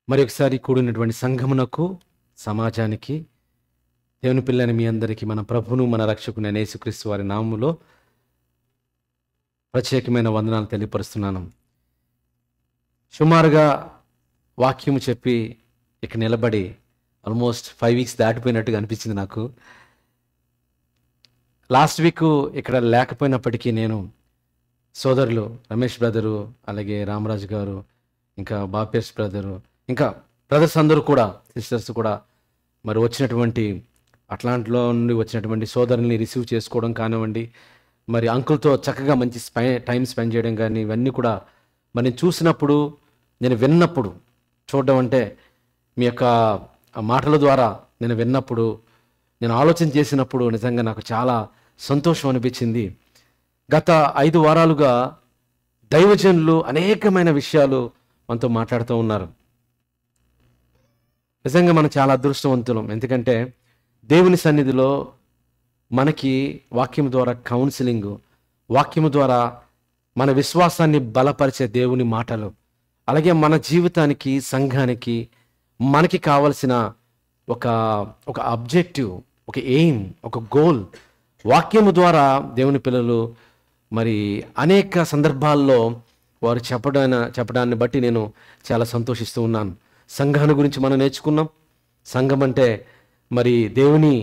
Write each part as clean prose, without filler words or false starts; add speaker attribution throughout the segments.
Speaker 1: మరి ఒకసారి కూడినటువంటి సంఘమునకు, సమాజానికి, దేవుని పిల్లని మీ అందరికీ మన ప్రభువును, మన రక్షకుని యేసుక్రీస్తు వారి నామములో ప్రత్యేకమైన వందనాలు తెలియపరుస్తున్నాను. సుమారుగా వాక్యము చెప్పి ఇక్కడ నిలబడి ఆల్మోస్ట్ 5 వీక్స్ దాటిపోయినట్టుగా అనిపించింది నాకు. లాస్ట్ వీక్ ఇక్కడ లేకపోయినప్పటికీ నేను సోదరులు రమేష్ బ్రదరు, అలాగే రామరాజు గారు, ఇంకా బాపేష్ బ్రదరు, ఇంకా బ్రదర్స్ అందరూ కూడా, సిస్టర్స్ కూడా మరి వచ్చినటువంటి అట్లాంటిలో నుండి వచ్చినటువంటి సోదరుల్ని రిసీవ్ చేసుకోవడం కానివ్వండి, మరి అంకుల్తో చక్కగా మంచి టైం స్పెండ్ చేయడం కానీ, ఇవన్నీ కూడా మరి నేను చూసినప్పుడు, నేను విన్నప్పుడు, చూడడం అంటే మీ యొక్క మాటల ద్వారా నేను విన్నప్పుడు, నేను ఆలోచన చేసినప్పుడు నిజంగా నాకు చాలా సంతోషం అనిపించింది. గత 5 వారాలుగా దైవజనులు అనేకమైన విషయాలు మనతో మాట్లాడుతూ ఉన్నారు. నిజంగా మనం చాలా అదృష్టవంతులం. ఎందుకంటే దేవుని సన్నిధిలో మనకి వాక్యం ద్వారా కౌన్సిలింగ్, వాక్యం ద్వారా మన విశ్వాసాన్ని బలపరిచే దేవుని మాటలు, అలాగే మన జీవితానికి, సంఘానికి మనకి కావలసిన ఒక ఆబ్జెక్టివ్, ఒక ఎయిమ్, ఒక గోల్ వాక్యము ద్వారా దేవుని పిల్లలు మరి అనేక సందర్భాల్లో వారు చెప్పడాన్ని బట్టి నేను చాలా సంతోషిస్తూ ఉన్నాను. సంఘాన్ని గురించి మనం నేర్చుకున్నాం. సంఘం అంటే మరి దేవుని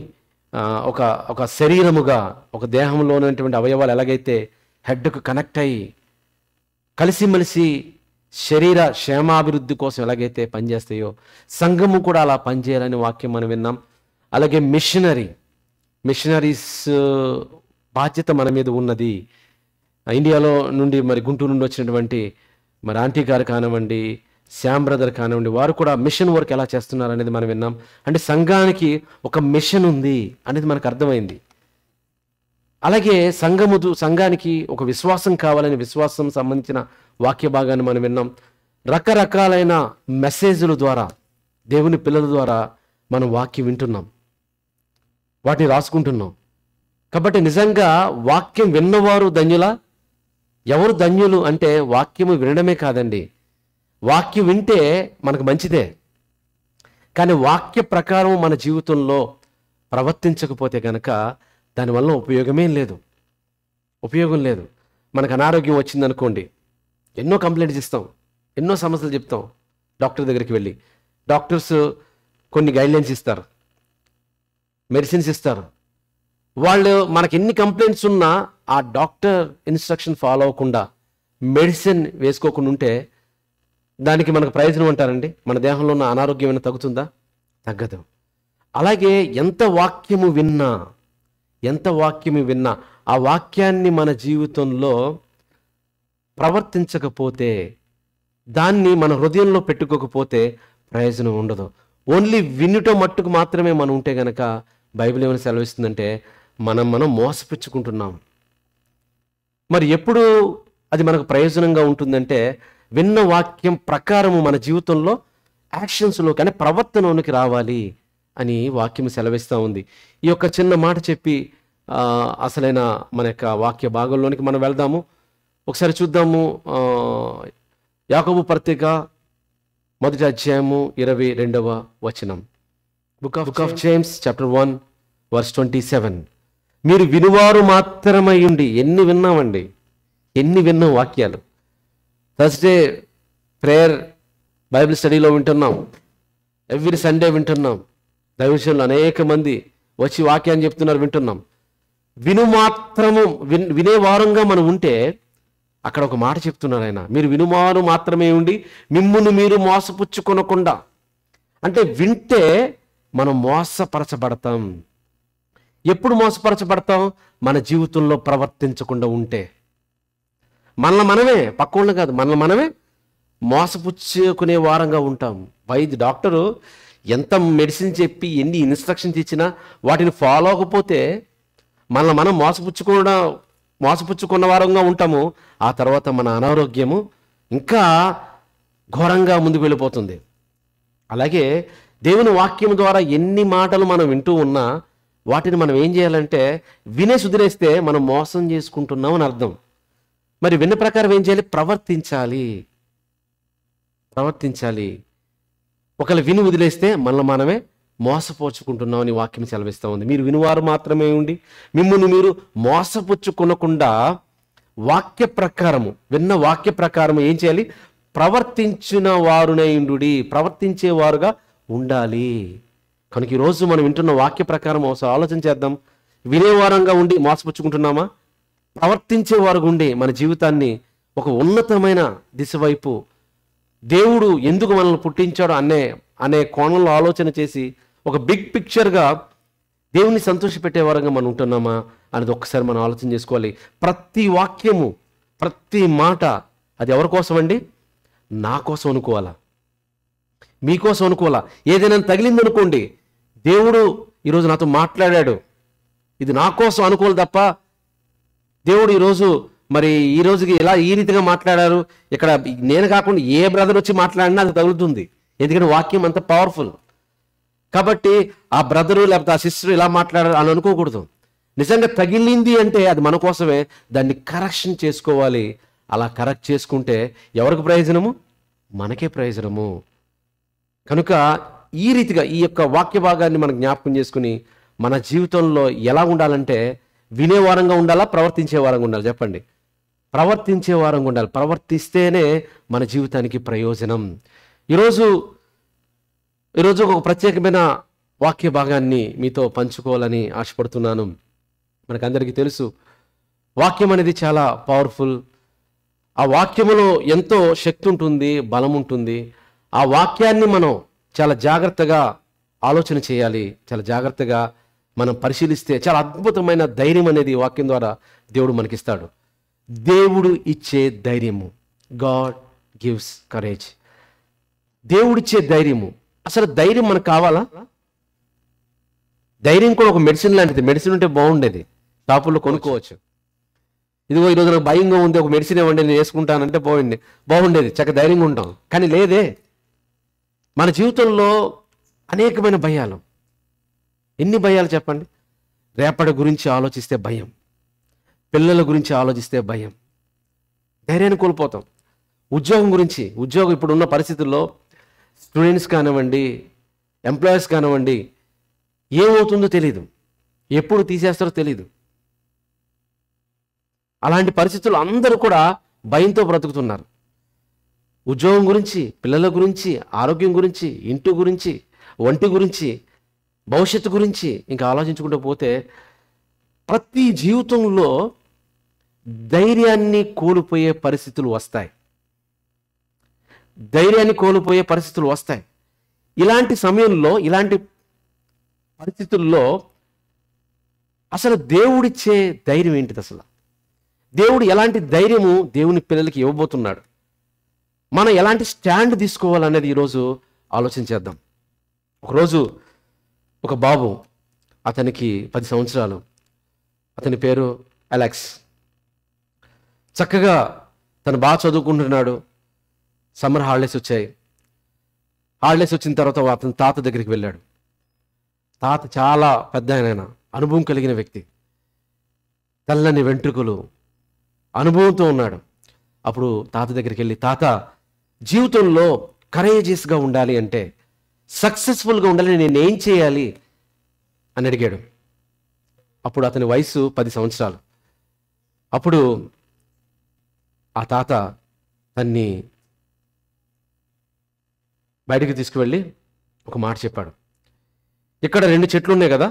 Speaker 1: ఒక శరీరముగా, ఒక దేహంలో ఉన్నటువంటి అవయవాలు ఎలాగైతే హెడ్కు కనెక్ట్ అయ్యి కలిసిమెలిసి శరీర క్షేమాభివృద్ధి కోసం ఎలాగైతే పనిచేస్తాయో సంఘము కూడా అలా పనిచేయాలని వాక్యం మనం విన్నాం. అలాగే మిషనరీస్ బాధ్యత మన మీద ఉన్నది. ఇండియాలో నుండి మరి గుంటూరు నుండి వచ్చినటువంటి మరి ఆంటీ గారు కానివ్వండి, శ్యామ్ బ్రదర్ కానివ్వండి, వారు కూడా మిషన్ వర్క్ ఎలా చేస్తున్నారు అనేది మనం విన్నాం. అంటే సంఘానికి ఒక మిషన్ ఉంది అనేది మనకు అర్థమైంది. అలాగే సంఘానికి ఒక విశ్వాసం కావాలని, విశ్వాసం సంబంధించిన వాక్య భాగాన్ని మనం విన్నాం. రకరకాలైన మెసేజ్ల ద్వారా, దేవుని పిల్లల ద్వారా మనం వాక్యం వింటున్నాం, వాటిని రాసుకుంటున్నాం. కాబట్టి నిజంగా వాక్యం విన్నవారు ధన్యులా? ఎవరు ధన్యులు అంటే వాక్యము వినడమే కాదండి, వాక్యం వింటే మనకు మంచిదే, కానీ వాక్య ప్రకారం మన జీవితంలో ప్రవర్తించకపోతే కనుక దానివల్ల ఉపయోగం లేదు. మనకు అనారోగ్యం వచ్చిందనుకోండి, ఎన్నో కంప్లైంట్స్ ఇస్తాం, ఎన్నో సమస్యలు చెప్తాం. డాక్టర్ దగ్గరికి వెళ్ళి డాక్టర్స్ కొన్ని గైడ్లైన్స్ ఇస్తారు, మెడిసిన్స్ ఇస్తారు. వాళ్ళు మనకి ఎన్ని కంప్లైంట్స్ ఉన్నా ఆ డాక్టర్ ఇన్స్ట్రక్షన్ ఫాలో అవ్వకుండా, మెడిసిన్ వేసుకోకుండా ఉంటే దానికి మనకు ప్రయోజనం అంటారండి? మన దేహంలో ఉన్న అనారోగ్యం ఏమైనా తగ్గుతుందా? తగ్గదు. అలాగే ఎంత వాక్యము విన్నా ఆ వాక్యాన్ని మన జీవితంలో ప్రవర్తించకపోతే, దాన్ని మన హృదయంలో పెట్టుకోకపోతే ప్రయోజనం ఉండదు. ఓన్లీ వినుట మట్టుకు మాత్రమే మనం ఉంటే గనక బైబిల్ ఏమైనా సెలవిస్తుందంటే మనం మోసపుచ్చుకుంటున్నాం. మరి ఎప్పుడు అది మనకు ప్రయోజనంగా ఉంటుందంటే విన్న వాక్యం ప్రకారము మన జీవితంలో యాక్షన్స్లో కానీ ప్రవర్తనలోకి రావాలి అని వాక్యం సెలవిస్తూ ఉంది. ఈ యొక్క చిన్న మాట చెప్పి అసలైన మన యొక్క వాక్య భాగంలోనికి మనం వెళ్దాము. ఒకసారి చూద్దాము. యాకోబు పత్రిక 1వ అధ్యాయము 22వ వచనం. Book of James chapter 1 verse 27. మీరు వినువారు మాత్రమై ఉండి. ఎన్ని విన్నాం వాక్యాలు. థర్స్డే ప్రేయర్ బైబిల్ స్టడీలో వింటున్నాం, ఎవ్రీ సండే వింటున్నాం. దైవజనులు అనేక మంది వచ్చి వాక్యాన్ని చెప్తున్నారు, వింటున్నాం. వినేవారంగా మనం ఉంటే అక్కడ ఒక మాట చెప్తున్నారు ఆయన, మీరు వినువారు మాత్రమే ఉండి మిమ్మును మీరు మోసపుచ్చుకొనకుండా. అంటే వింటే మనం మోసపరచబడతాం. ఎప్పుడు మోసపరచబడతాం? మన జీవితంలో ప్రవర్తించకుండా ఉంటే. మనల్ని మనమే, పక్కోళ్ళు కాదు, మనల్ని మనమే మోసపుచ్చుకునే వారంగా ఉంటాం. డాక్టరు ఎంత మెడిసిన్ చెప్పి ఎన్ని ఇన్స్ట్రక్షన్స్ ఇచ్చినా వాటిని ఫాలో అవ్వకపోతే మనల్ని మనం మోసపుచ్చుకున్న వారంగా ఉంటాము. ఆ తర్వాత మన అనారోగ్యము ఇంకా ఘోరంగా ముందుకు వెళ్ళిపోతుంది. అలాగే దేవుని వాక్యం ద్వారా ఎన్ని మాటలు మనం వింటూ ఉన్నా వాటిని మనం ఏం చేయాలంటే వినే సుదిరేస్తే మనం మోసం చేసుకుంటున్నాం అని అర్థం. మరి విన్న ప్రకారం ఏం చేయాలి? ప్రవర్తించాలి. ఒకవేళ విని వదిలేస్తే మనమే మోసపోచుకుంటున్నామని వాక్యం సెలవిస్తూ ఉంది. మీరు వినివారు మాత్రమే ఉండి మిమ్మల్ని మీరు మోసపుచ్చుకొనకుండా వాక్య ప్రకారము, విన్న వాక్య ప్రకారము ఏం చేయాలి? ప్రవర్తించిన వారునైండుడి, ప్రవర్తించేవారుగా ఉండాలి. కనుక ఈరోజు మనం వింటున్న వాక్య ప్రకారం ఒకసారి ఆలోచన చేద్దాం. వినేవారంగా ఉండి మోసపుచ్చుకుంటున్నామా? ప్రవర్తించేవారుగా ఉండి మన జీవితాన్ని ఒక ఉన్నతమైన దిశ వైపు, దేవుడు ఎందుకు మనల్ని పుట్టించాడో అనే కోణంలో ఆలోచన చేసి ఒక బిగ్ పిక్చర్గా దేవుని సంతోషపెట్టే వారంగా మనం ఉంటున్నామా అనేది ఒక్కసారి మనం ఆలోచన చేసుకోవాలి. ప్రతి వాక్యము, ప్రతి మాట అది ఎవరి కోసం అండి? నా కోసం అనుకోవాలా, మీకోసం అనుకోవాలా. ఏదైనా తగిలింది అనుకోండి, దేవుడు ఈరోజు నాతో మాట్లాడాడు, ఇది నా కోసం అనుకోవాలి తప్ప దేవుడు ఈరోజు ఈ రోజుకి ఇలా ఈ రీతిగా మాట్లాడారు, ఇక్కడ నేను కాకుండా ఏ బ్రదర్ వచ్చి మాట్లాడినా అది తగులుతుంది. ఎందుకంటే వాక్యం అంత పవర్ఫుల్. కాబట్టి ఆ బ్రదరు లేకపోతే ఆ సిస్టర్ ఇలా మాట్లాడారు అని అనుకోకూడదు. నిజంగా తగిలింది అంటే అది మన కోసమే, దాన్ని కరెక్షన్ చేసుకోవాలి. అలా కరెక్ట్ చేసుకుంటే ఎవరికి ప్రయోజనము? మనకే ప్రయోజనము. కనుక ఈ రీతిగా ఈ యొక్క వాక్య భాగాన్ని మనం జ్ఞాపకం చేసుకుని మన జీవితంలో ఎలా ఉండాలంటే వినేవారంగా ఉండాలా, ప్రవర్తించే వారంగా ఉండాలి? చెప్పండి. ప్రవర్తించే వారంగా ఉండాలి. ప్రవర్తిస్తేనే మన జీవితానికి ప్రయోజనం. ఈరోజు ఒక ప్రత్యేకమైన వాక్య భాగాన్ని మీతో పంచుకోవాలని ఆశపడుతున్నాను. మనకందరికీ తెలుసు వాక్యం అనేది చాలా పవర్ఫుల్. ఆ వాక్యములో ఎంతో శక్తి ఉంటుంది, బలం ఉంటుంది. ఆ వాక్యాన్ని మనం చాలా జాగ్రత్తగా ఆలోచన చేయాలి. చాలా జాగ్రత్తగా మనం పరిశీలిస్తే చాలా అద్భుతమైన ధైర్యం అనేది ఈ వాక్యం ద్వారా దేవుడు మనకిస్తాడు. దేవుడు ఇచ్చే ధైర్యము, గాడ్ గివ్స్ కరేజ్. దేవుడిచ్చే ధైర్యము. అసలు ధైర్యం మనకు కావాలా? ధైర్యం కూడా ఒక మెడిసిన్ లాంటిది. మెడిసిన్ ఉంటే బాగుండేది, షాపుల్లో కొనుక్కోవచ్చు. ఇదిగో ఈరోజు నాకు భయంగా ఉంది, ఒక మెడిసిన్ ఇవ్వండి నేను వేసుకుంటానంటే బాగుండేది, చక్కగా ధైర్యంగా ఉంటాం. కానీ లేదే. మన జీవితంలో అనేకమైన భయాలు. ఎన్ని భయాలు చెప్పండి? రేపటి గురించి ఆలోచిస్తే భయం, పిల్లల గురించి ఆలోచిస్తే భయం, ధైర్యాన్ని కోల్పోతాం. ఉద్యోగం ఇప్పుడున్న పరిస్థితుల్లో స్టూడెంట్స్ కానివ్వండి, ఎంప్లాయీస్ కానివ్వండి, ఏమవుతుందో తెలియదు, ఎప్పుడు తీసేస్తారో తెలియదు. అలాంటి పరిస్థితుల్లో అందరూ కూడా భయంతో బ్రతుకుతున్నారు. ఉద్యోగం గురించి, పిల్లల గురించి, ఆరోగ్యం గురించి, ఇంటి గురించి, ఒంటి గురించి, భవిష్యత్తు గురించి ఇంకా ఆలోచించుకుంటూ పోతే ప్రతి జీవితంలో ధైర్యాన్ని కోల్పోయే పరిస్థితులు వస్తాయి. ఇలాంటి సమయంలో, ఇలాంటి పరిస్థితుల్లో అసలు దేవుడిచ్చే ధైర్యం ఏంటిది? అసలు దేవుడు ఎలాంటి ధైర్యము దేవుని పిల్లలకి ఇవ్వబోతున్నాడు? మనం ఎలాంటి స్టాండ్ తీసుకోవాలనేది ఈరోజు ఆలోచన చేద్దాం. ఒకరోజు ఒక బాబు, అతనికి 10 సంవత్సరాలు, అతని పేరు అలెక్స్. చక్కగా తను బాగా చదువుకుంటున్నాడు. సమ్మర్ హాలిడేస్ వచ్చాయి. హాలిడేస్ వచ్చిన తర్వాత అతని తాత దగ్గరికి వెళ్ళాడు. తాత చాలా పెద్ద ఆయన, అనుభవం కలిగిన వ్యక్తి, తెల్లని వెంట్రుకలు, అనుభవంతో ఉన్నాడు. అప్పుడు తాత దగ్గరికి వెళ్ళి, తాత, జీవితంలో కరేజియస్గా ఉండాలి అంటే, సక్సెస్ఫుల్గా ఉండాలి, నేనేం చేయాలి అని అడిగాడు. అప్పుడు అతని వయసు 10 సంవత్సరాలు. అప్పుడు ఆ తాత తన్ని బయటికి తీసుకువెళ్ళి ఒక మాట చెప్పాడు. ఇక్కడ 2 చెట్లు ఉన్నాయి కదా,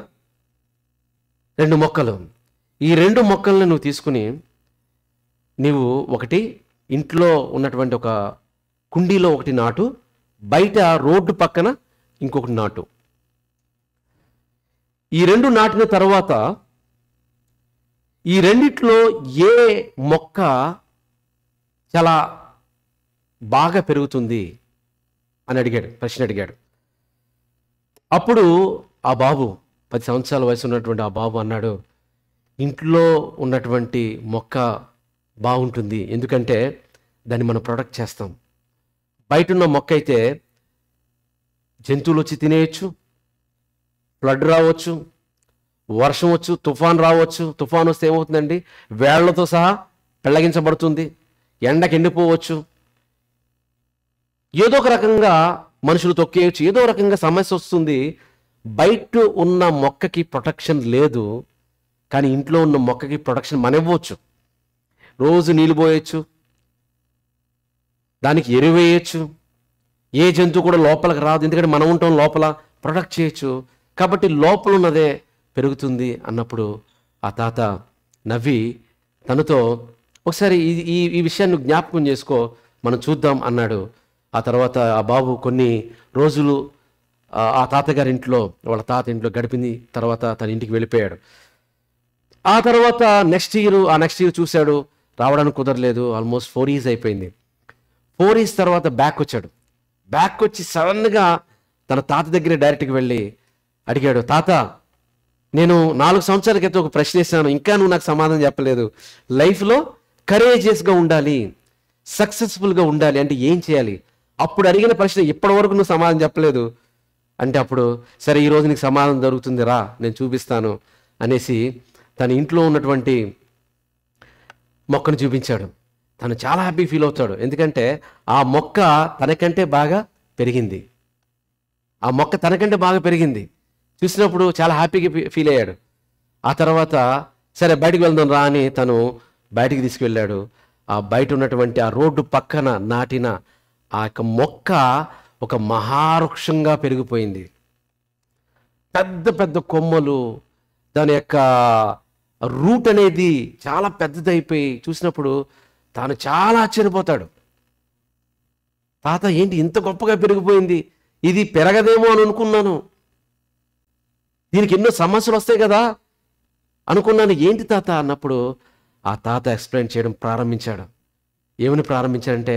Speaker 1: 2 మొక్కలు. ఈ 2 మొక్కలను నువ్వు తీసుకుని నీవు ఒకటి ఇంట్లో ఉన్నటువంటి ఒక కుండీలో ఒకటి నాటు, బయట రోడ్డు పక్కన ఇంకొకటి నాటు. ఈ 2 నాటిన తర్వాత ఈ రెండిట్లో ఏ మొక్క చాలా బాగా పెరుగుతుంది అని ప్రశ్న అడిగాడు. అప్పుడు ఆ బాబు, 10 సంవత్సరాల వయసు ఉన్నటువంటి ఆ బాబు అన్నాడు, ఇంట్లో ఉన్నటువంటి మొక్క బాగుంటుంది, ఎందుకంటే దాన్ని మనం ప్రొటెక్ట్ చేస్తాం. బయట ఉన్న మొక్క అయితే జంతువులు వచ్చి తినేయచ్చు, ఫ్లడ్ రావచ్చు, వర్షం వచ్చు, తుఫాన్ రావచ్చు. తుఫాన్ వస్తే ఏమవుతుందండి? వేళ్లతో సహా పెళ్ళగించబడుతుంది, ఎండకి ఎండిపోవచ్చు. ఏదో ఒక రకంగా మనుషులు తొక్కేయచ్చు, ఏదో రకంగా సమస్య వస్తుంది. బయట ఉన్న మొక్కకి ప్రొటెక్షన్ లేదు, కానీ ఇంట్లో ఉన్న మొక్కకి ప్రొటెక్షన్ మనం ఇవ్వచ్చు. రోజు నీళ్ళు పోయొచ్చు, దానికి ఎరువేయచ్చు, ఏ జంతువు కూడా లోపలికి రాదు, ఎందుకంటే మనం ఉంటాం లోపల, ప్రొటెక్ట్ చేయొచ్చు. కాబట్టి లోపల ఉన్నదే పెరుగుతుంది అన్నప్పుడు ఆ తాత నవ్వి తనతో, ఒకసారి ఈ ఈ విషయాన్ని జ్ఞాపకం చేసుకో, మనం చూద్దాం అన్నాడు. ఆ తర్వాత ఆ బాబు కొన్ని రోజులు ఆ తాతగారి ఇంట్లో, వాళ్ళ తాత ఇంట్లో గడిపింది. తర్వాత తన ఇంటికి వెళ్ళిపోయాడు. ఆ తర్వాత నెక్స్ట్ ఇయర్ చూశాడు, రావడానికి కుదరలేదు. ఆల్మోస్ట్ 4 years అయిపోయింది. 4 years తర్వాత బ్యాక్ వచ్చి సడన్గా తన తాత దగ్గర డైరెక్ట్గా వెళ్ళి అడిగాడు, తాత నేను 4 సంవత్సరాల క్రితం ఒక ప్రశ్న వేసాను, ఇంకా నువ్వు నాకు సమాధానం చెప్పలేదు. లైఫ్లో కరేజియస్గా ఉండాలి, సక్సెస్ఫుల్గా ఉండాలి అంటే ఏం చేయాలి? అప్పుడు అడిగిన ప్రశ్న ఇప్పటి వరకు నువ్వు సమాధానం చెప్పలేదు అంటే, అప్పుడు సరే ఈరోజు నీకు సమాధానం దొరుకుతుంది రా, నేను చూపిస్తాను అనేసి తన ఇంట్లో ఉన్నటువంటి మొక్కను చూపించాడు. తను చాలా హ్యాపీ ఫీల్ అవుతాడు, ఎందుకంటే ఆ మొక్క తనకంటే బాగా పెరిగింది. చూసినప్పుడు చాలా హ్యాపీగా ఫీల్ అయ్యాడు. ఆ తర్వాత సరే బయటికి వెళ్దాం రా అని తను బయటికి తీసుకువెళ్ళాడు. ఆ బయట ఉన్నటువంటి ఆ రోడ్డు పక్కన నాటిన ఆ యొక్క మొక్క ఒక మహావృక్షంగా పెరిగిపోయింది. పెద్ద పెద్ద కొమ్మలు, దాని యొక్క రూట్ అనేది చాలా పెద్దదైపోయి చూసినప్పుడు తాను చాలా ఆశ్చర్యపోతాడు. తాత ఏంటి ఇంత గొప్పగా పెరిగిపోయింది, ఇది పెరగదేమో అని అనుకున్నాను, దీనికి ఎన్నో సమస్యలు వస్తాయి కదా అనుకున్నాను, ఏంటి తాత అన్నప్పుడు ఆ తాత ఎక్స్ప్లెయిన్ చేయడం ప్రారంభించాడు. ఏమని ప్రారంభించాడంటే,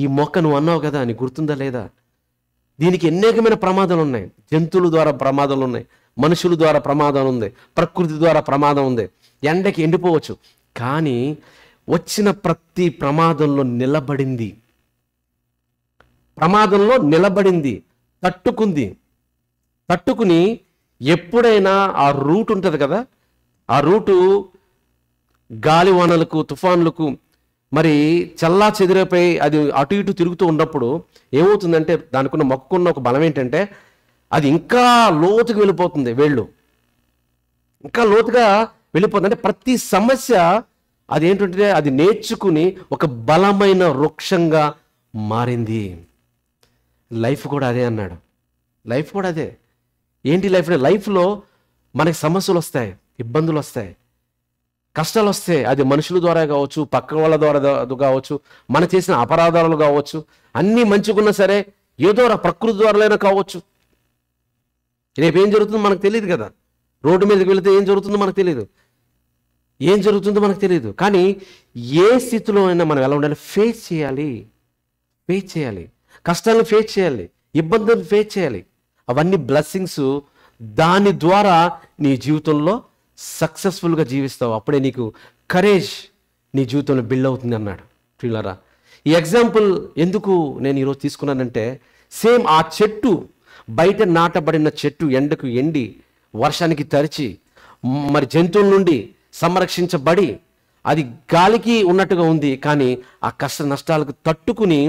Speaker 1: ఈ మొక్క నువ్వు అన్నావు కదా, నీకు గుర్తుందా లేదా, దీనికి అనేకమైన ప్రమాదాలు ఉన్నాయి. జంతువుల ద్వారా ప్రమాదాలు ఉన్నాయి, మనుషుల ద్వారా ప్రమాదం ఉంది, ప్రకృతి ద్వారా ప్రమాదం ఉంది. ఎండకి ఎండిపోవచ్చు, కానీ వచ్చిన ప్రతి ప్రమాదంలో నిలబడింది, తట్టుకుని ఎప్పుడైనా ఆ రూట్ ఉంటుంది కదా, ఆ రూటు గాలివానలకు, తుఫాన్లకు మరి చల్లా చెదిరిపోయి అది అటు ఇటు తిరుగుతూ ఉన్నప్పుడు ఏమవుతుందంటే, దానికున్న మొక్కకున్న ఒక బలం ఏంటంటే అది ఇంకా లోతుగా వెళ్ళిపోతుంది, ఇంకా లోతుగా వెళ్ళిపోతుంది. అంటే ప్రతి సమస్య అదేంటంటే అది నేర్చుకుని ఒక బలమైన వృక్షంగా మారింది. లైఫ్ కూడా అదే అన్నాడు. లైఫ్ కూడా అదే. ఏంటి లైఫ్లో మనకి సమస్యలు వస్తాయి, ఇబ్బందులు వస్తాయి, కష్టాలు వస్తాయి. అది మనుషుల ద్వారా కావచ్చు, పక్క వాళ్ళ ద్వారా కావచ్చు, మన చేసిన అపరాధాలు కావచ్చు, అన్నీ మంచిగున్నా సరే ఏదో ప్రకృతి ద్వారాలైనా కావచ్చు. రేపు ఏం జరుగుతుందో మనకు తెలియదు కదా, రోడ్డు మీదకి వెళితే ఏం జరుగుతుందో మనకు తెలియదు. కానీ ఏ స్థితిలో అయినా మనం ఎలా ఉండాలి? ఫేస్ చేయాలి, కష్టాలను ఫేస్ చేయాలి, ఇబ్బందులను ఫేస్ చేయాలి. అవన్నీ బ్లెస్సింగ్స్. దాని ద్వారా నీ జీవితంలో సక్సెస్ఫుల్గా జీవిస్తావు. అప్పుడే నీకు కరేజ్ నీ జీవితంలో బిల్డ్ అవుతుంది అన్నాడు. ప్రియులారా, ఈ ఎగ్జాంపుల్ ఎందుకు నేను ఈరోజు తీసుకున్నానంటే, సేమ్ ఆ చెట్టు, బయట నాటబడిన చెట్టు ఎండకు ఎండి వర్షానికి తరిచి మరి జంతువుల నుండి సంరక్షించబడి అది గాలికి ఉన్నట్టుగా ఉంది, కానీ ఆ కష్ట నష్టాలకు తట్టుకుని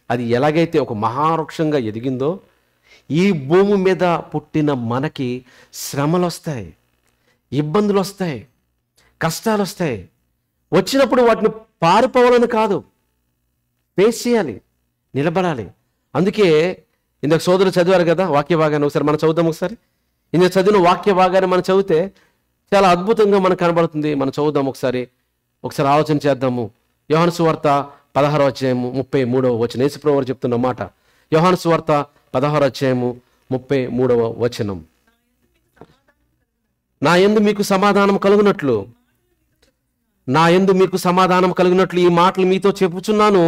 Speaker 1: అది ఎలాగైతే ఒక మహావృక్షంగా ఎదిగిందో, ఈ భూమి మీద పుట్టిన మనకి శ్రమలు వస్తాయి, ఇబ్బందులు వస్తాయి, కష్టాలు వస్తాయి. వచ్చినప్పుడు వాటిని పారిపోవాలని కాదు, ఫేస్ చేయాలి, నిలబడాలి. అందుకే ఇందాక సోదరులు చదివారు కదా వాక్య భాగాన్ని, ఒకసారి మనం చదువుదాం. ఒకసారి ఇందాక చదివిన వాక్య భాగాన్ని మనం చదివితే చాలా అద్భుతంగా మనకు కనబడుతుంది. మనం చదువుదాం, ఒకసారి ఆలోచన చేద్దాము. యోహాను సువార్త 16వ అధ్యాయము 33వ వచనం. యేసుప్రభువు వారు చెప్తున్న మాట, యోహాను సువార్త 16వ అధ్యాయము 33వ వచనం. నా యందు మీకు సమాధానం కలుగునట్లు ఈ మాటలు మీతో చెప్పుచున్నాను.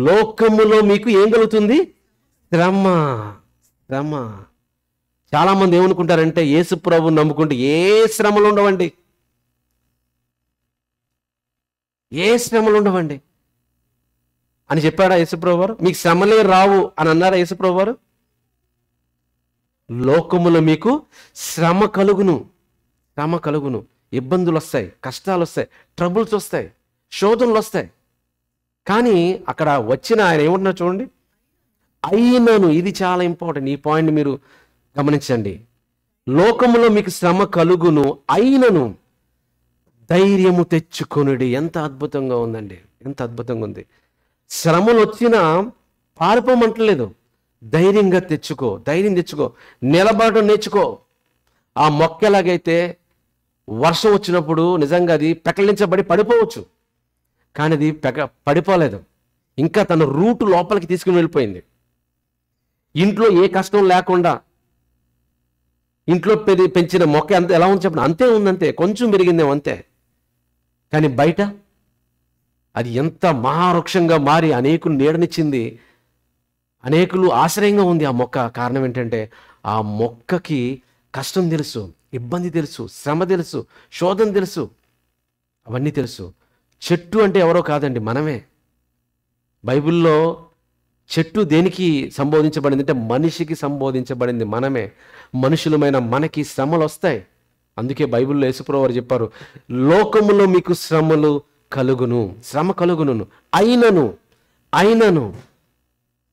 Speaker 1: లోకములో మీకు ఏం కలుగుతుంది? శ్రమ. చాలా మంది ఏమనుకుంటారంటే, యేసు ప్రభువుని నమ్ముకుంటే ఏ శ్రమలు ఉండవండి అని చెప్పాడా యేసుప్రభు వారు? మీకు శ్రమలే రావు అని అన్నారా యేసుప్రభు వారు? లోకములో మీకు శ్రమ కలుగును, ఇబ్బందులు వస్తాయి, కష్టాలు వస్తాయి, ట్రబుల్స్ వస్తాయి, శోధనలు వస్తాయి. కానీ అక్కడ వచ్చిన ఆయన ఏమంటున్నారు చూడండి, అయినను, ఇది చాలా ఇంపార్టెంట్, ఈ పాయింట్ మీరు గమనించండి. లోకములో మీకు శ్రమ కలుగును, అయినను ధైర్యము తెచ్చుకొనుడి. ఎంత అద్భుతంగా ఉందండి, ఎంత అద్భుతంగా ఉంది. శ్రమలు వచ్చినా పారిపోమంటలేదు, ధైర్యంగా తెచ్చుకో, ధైర్యం తెచ్చుకో, నిలబడడం నేర్చుకో. ఆ మొక్క ఎలాగైతే వర్షం వచ్చినప్పుడు నిజంగా అది పెకలించబడి పడిపోవచ్చు, కానీ అది పడిపోలేదు, ఇంకా తన రూటు లోపలికి తీసుకుని వెళ్ళిపోయింది. ఇంట్లో ఏ కష్టం లేకుండా ఇంట్లో పెంచిన మొక్క అంత ఎలా ఉంది చెప్పండి, అంతే ఉందంతే, కొంచెం పెరిగిందేమో అంతే. కానీ బయట అది ఎంత మహావృక్షంగా మారి అనేకులు నీడనిచ్చింది, అనేకులు ఆశ్రయంగా ఉంది ఆ మొక్క. కారణం ఏంటంటే ఆ మొక్కకి కష్టం తెలుసు, ఇబ్బంది తెలుసు, శ్రమ తెలుసు, శోధన తెలుసు, అవన్నీ తెలుసు. చెట్టు అంటే ఎవరో కాదండి, మనమే. బైబిల్లో చెట్టు దేనికి సంబోధించబడింది అంటే మనిషికి సంబోధించబడింది, మనమే. మనుషులమైన మనకి శ్రమలు వస్తాయి. అందుకే బైబిల్లో యేసుప్రభువు వారు చెప్పారు, లోకములో మీకు శ్రమలు కలుగును, శ్రమ కలుగును, అయినను అయినను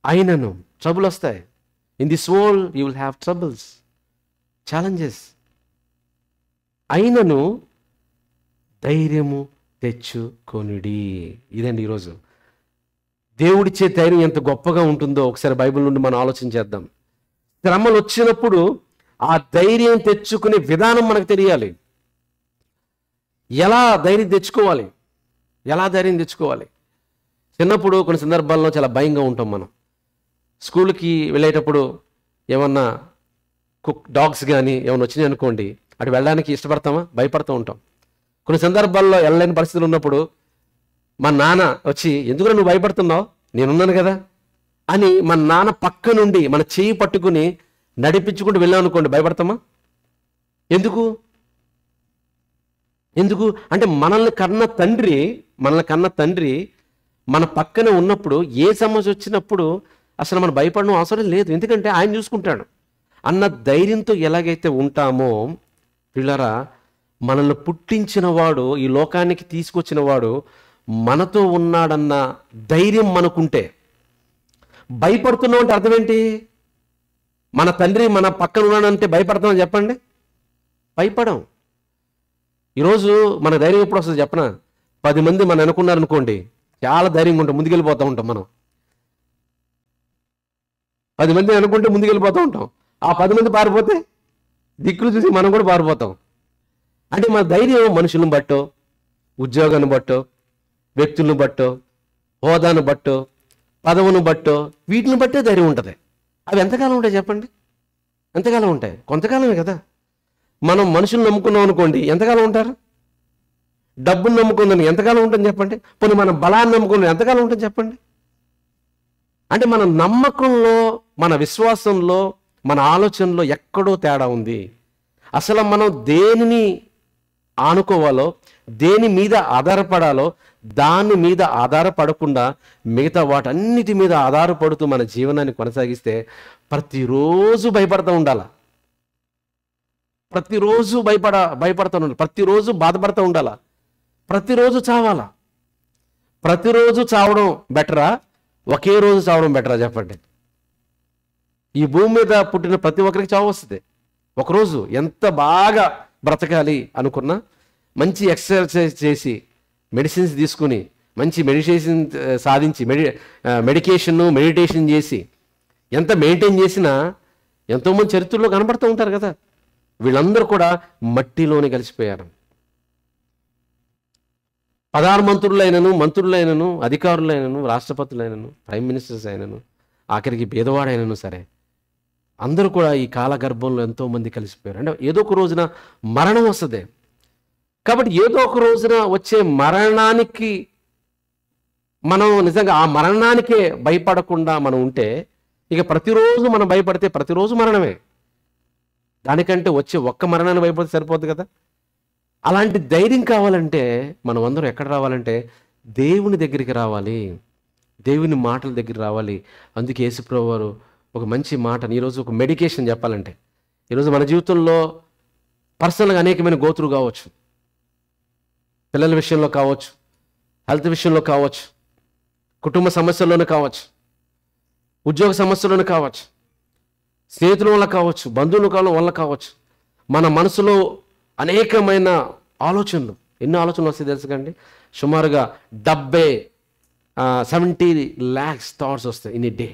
Speaker 1: అయినను ట్రబుల్ వస్తాయి. In this world you will have troubles, challenges. అయినను ధైర్యము తెచ్చుకొనుడి. ఇదండి ఈరోజు దేవుడిచ్చే ధైర్యం ఎంత గొప్పగా ఉంటుందో ఒకసారి బైబిల్ నుండి మనం ఆలోచన చేద్దాం. శ్రమలు వచ్చినప్పుడు ఆ ధైర్యం తెచ్చుకునే విధానం మనకు తెలియాలి. ఎలా ధైర్యం తెచ్చుకోవాలి, ఎలా ధైర్యం తెచ్చుకోవాలి. చిన్నప్పుడు కొన్ని సందర్భాల్లో చాలా భయంగా ఉంటాం మనం. స్కూల్కి వెళ్ళేటప్పుడు ఏమన్నా డాగ్స్ కానీ ఏమైనా వచ్చినాయి అనుకోండి, అటు వెళ్ళడానికి ఇష్టపడతామా, భయపడుతూ ఉంటాం. కొన్ని సందర్భాల్లో వెళ్ళలేని పరిస్థితులు ఉన్నప్పుడు మా నాన్న వచ్చి, ఎందుకు నువ్వు భయపడుతున్నావు, నేనున్నాను కదా అని మన నాన్న పక్క నుండి మన చేయి పట్టుకుని నడిపించుకుంటూ వెళ్ళాం అనుకోండి, భయపడతామా? ఎందుకు ఎందుకు అంటే మనల్ని కన్న తండ్రి మన పక్కన ఉన్నప్పుడు ఏ సమస్య వచ్చినప్పుడు అసలు మనం భయపడడం అవసరం లేదు, ఎందుకంటే ఆయన చూసుకుంటాడు అన్న ధైర్యంతో ఎలాగైతే ఉంటామో, పిల్లరా మనల్ని పుట్టించిన వాడు, ఈ లోకానికి తీసుకొచ్చిన వాడు మనతో ఉన్నాడన్న ధైర్యం మనకుంటే, భయపడుతున్నాం అంటే అర్థం ఏంటి? మన తండ్రి మన పక్కన ఉన్నాడంటే భయపడతామని చెప్పండి, భయపడం. ఈరోజు మన ధైర్యం ఎప్పుడు వస్తుంది చెప్పనా? 10 మంది మనం అనుకున్నారనుకోండి, చాలా ధైర్యంగా ఉంటాం, ముందుకెళ్ళిపోతూ ఉంటాం. మనం 10 మంది అనుకుంటే ముందుకెళ్ళిపోతూ ఉంటాం. ఆ 10 మంది పారిపోతే దిక్కులు చూసి మనం కూడా పారిపోతాం. అంటే మన ధైర్యం మనుషులను బట్టో, ఉద్యోగాన్ని బట్టో, వ్యక్తులను బట్టో, హోదాను బట్టో, పదవును బట్టో, వీటిని బట్టే ధైర్యం ఉంటుంది. అవి ఎంతకాలం ఉంటాయి చెప్పండి? ఎంతకాలం ఉంటాయి? కొంతకాలమే కదా. మనం మనుషులు నమ్ముకున్నాం అనుకోండి, ఎంతకాలం ఉంటారు? డబ్బును నమ్ముకుందని ఎంతకాలం ఉంటుంది చెప్పండి? పోనీ మన బలాన్ని నమ్ముకున్నాం ఎంతకాలం ఉంటుంది చెప్పండి? అంటే మన నమ్మకంలో, మన విశ్వాసంలో, మన ఆలోచనలో ఎక్కడో తేడా ఉంది. అసలు మనం దేనిని ఆనుకోవాలో, దేని మీద ఆధారపడాలో దాని మీద ఆధారపడకుండా మిగతా వాటన్నిటి మీద ఆధారపడుతూ మన జీవనాన్ని కొనసాగిస్తే ప్రతిరోజు భయపడుతూ ఉండాలి, ప్రతిరోజు భయపడుతూ ఉండాలి, ప్రతిరోజు బాధపడుతూ ఉండాలా, ప్రతిరోజు చావాలా. ప్రతిరోజు చావడం బెటరా, ఒకే రోజు చావడం బెటరా చెప్పండి? ఈ భూమి మీద పుట్టిన ప్రతి ఒక్కరికి చావు వస్తుంది. ఒకరోజు ఎంత బాగా బ్రతకాలి అనుకున్నా, మంచి ఎక్సర్సైజ్ చేసి, మెడిసిన్స్ తీసుకుని, మంచి మెడిటేషన్ సాధించి, మెడిటేషన్ చేసి, ఎంత మెయింటైన్ చేసినా ఎంతోమంది చరిత్రలో కనబడుతూ ఉంటారు కదా. వీళ్ళందరూ కూడా మట్టిలోనే కలిసిపోయారు. 16 మంత్రులైనను, అధికారులైనను, రాష్ట్రపతులైనను, ప్రైమ్ మినిస్టర్స్ అయినను, ఆఖరికి పేదవాడైనను సరే, అందరూ కూడా ఈ కాలగర్భంలో ఎంతోమంది కలిసిపోయారు. అంటే ఏదో ఒక రోజున మరణం వస్తుంది. కాబట్టి ఏదో ఒక రోజున వచ్చే మరణానికి మనం నిజంగా ఆ మరణానికే భయపడకుండా మనం ఉంటే, ఇక ప్రతిరోజు మనం భయపడితే ప్రతిరోజు మరణమే. దానికంటే వచ్చే ఒక్క మరణాన్ని భయపడితే సరిపోద్ది కదా. అలాంటి ధైర్యం కావాలంటే మనం అందరం ఎక్కడ రావాలంటే దేవుని దగ్గరికి రావాలి, దేవుని మాటల దగ్గర రావాలి. అందుకే యేసుప్రభువు వారు ఒక మంచి మాటని, ఈరోజు ఒక మెడికేషన్ చెప్పాలంటే, ఈరోజు మన జీవితంలో పర్సనల్గా అనేకమైన గోతులు కావచ్చు, పిల్లల విషయంలో కావచ్చు, హెల్త్ విషయంలో కావచ్చు, కుటుంబ సమస్యల్లోనే కావచ్చు, ఉద్యోగ సమస్యలను కావచ్చు, స్నేహితుల వల్ల కావచ్చు, బంధువుల వల్ల కావచ్చు. మన మనసులో అనేకమైన ఆలోచనలు, ఎన్నో ఆలోచనలు వస్తాయి తెలుసు కండి. సుమారుగా 70 lakhs థాట్స్ వస్తాయి ఇన్ ఏ డే.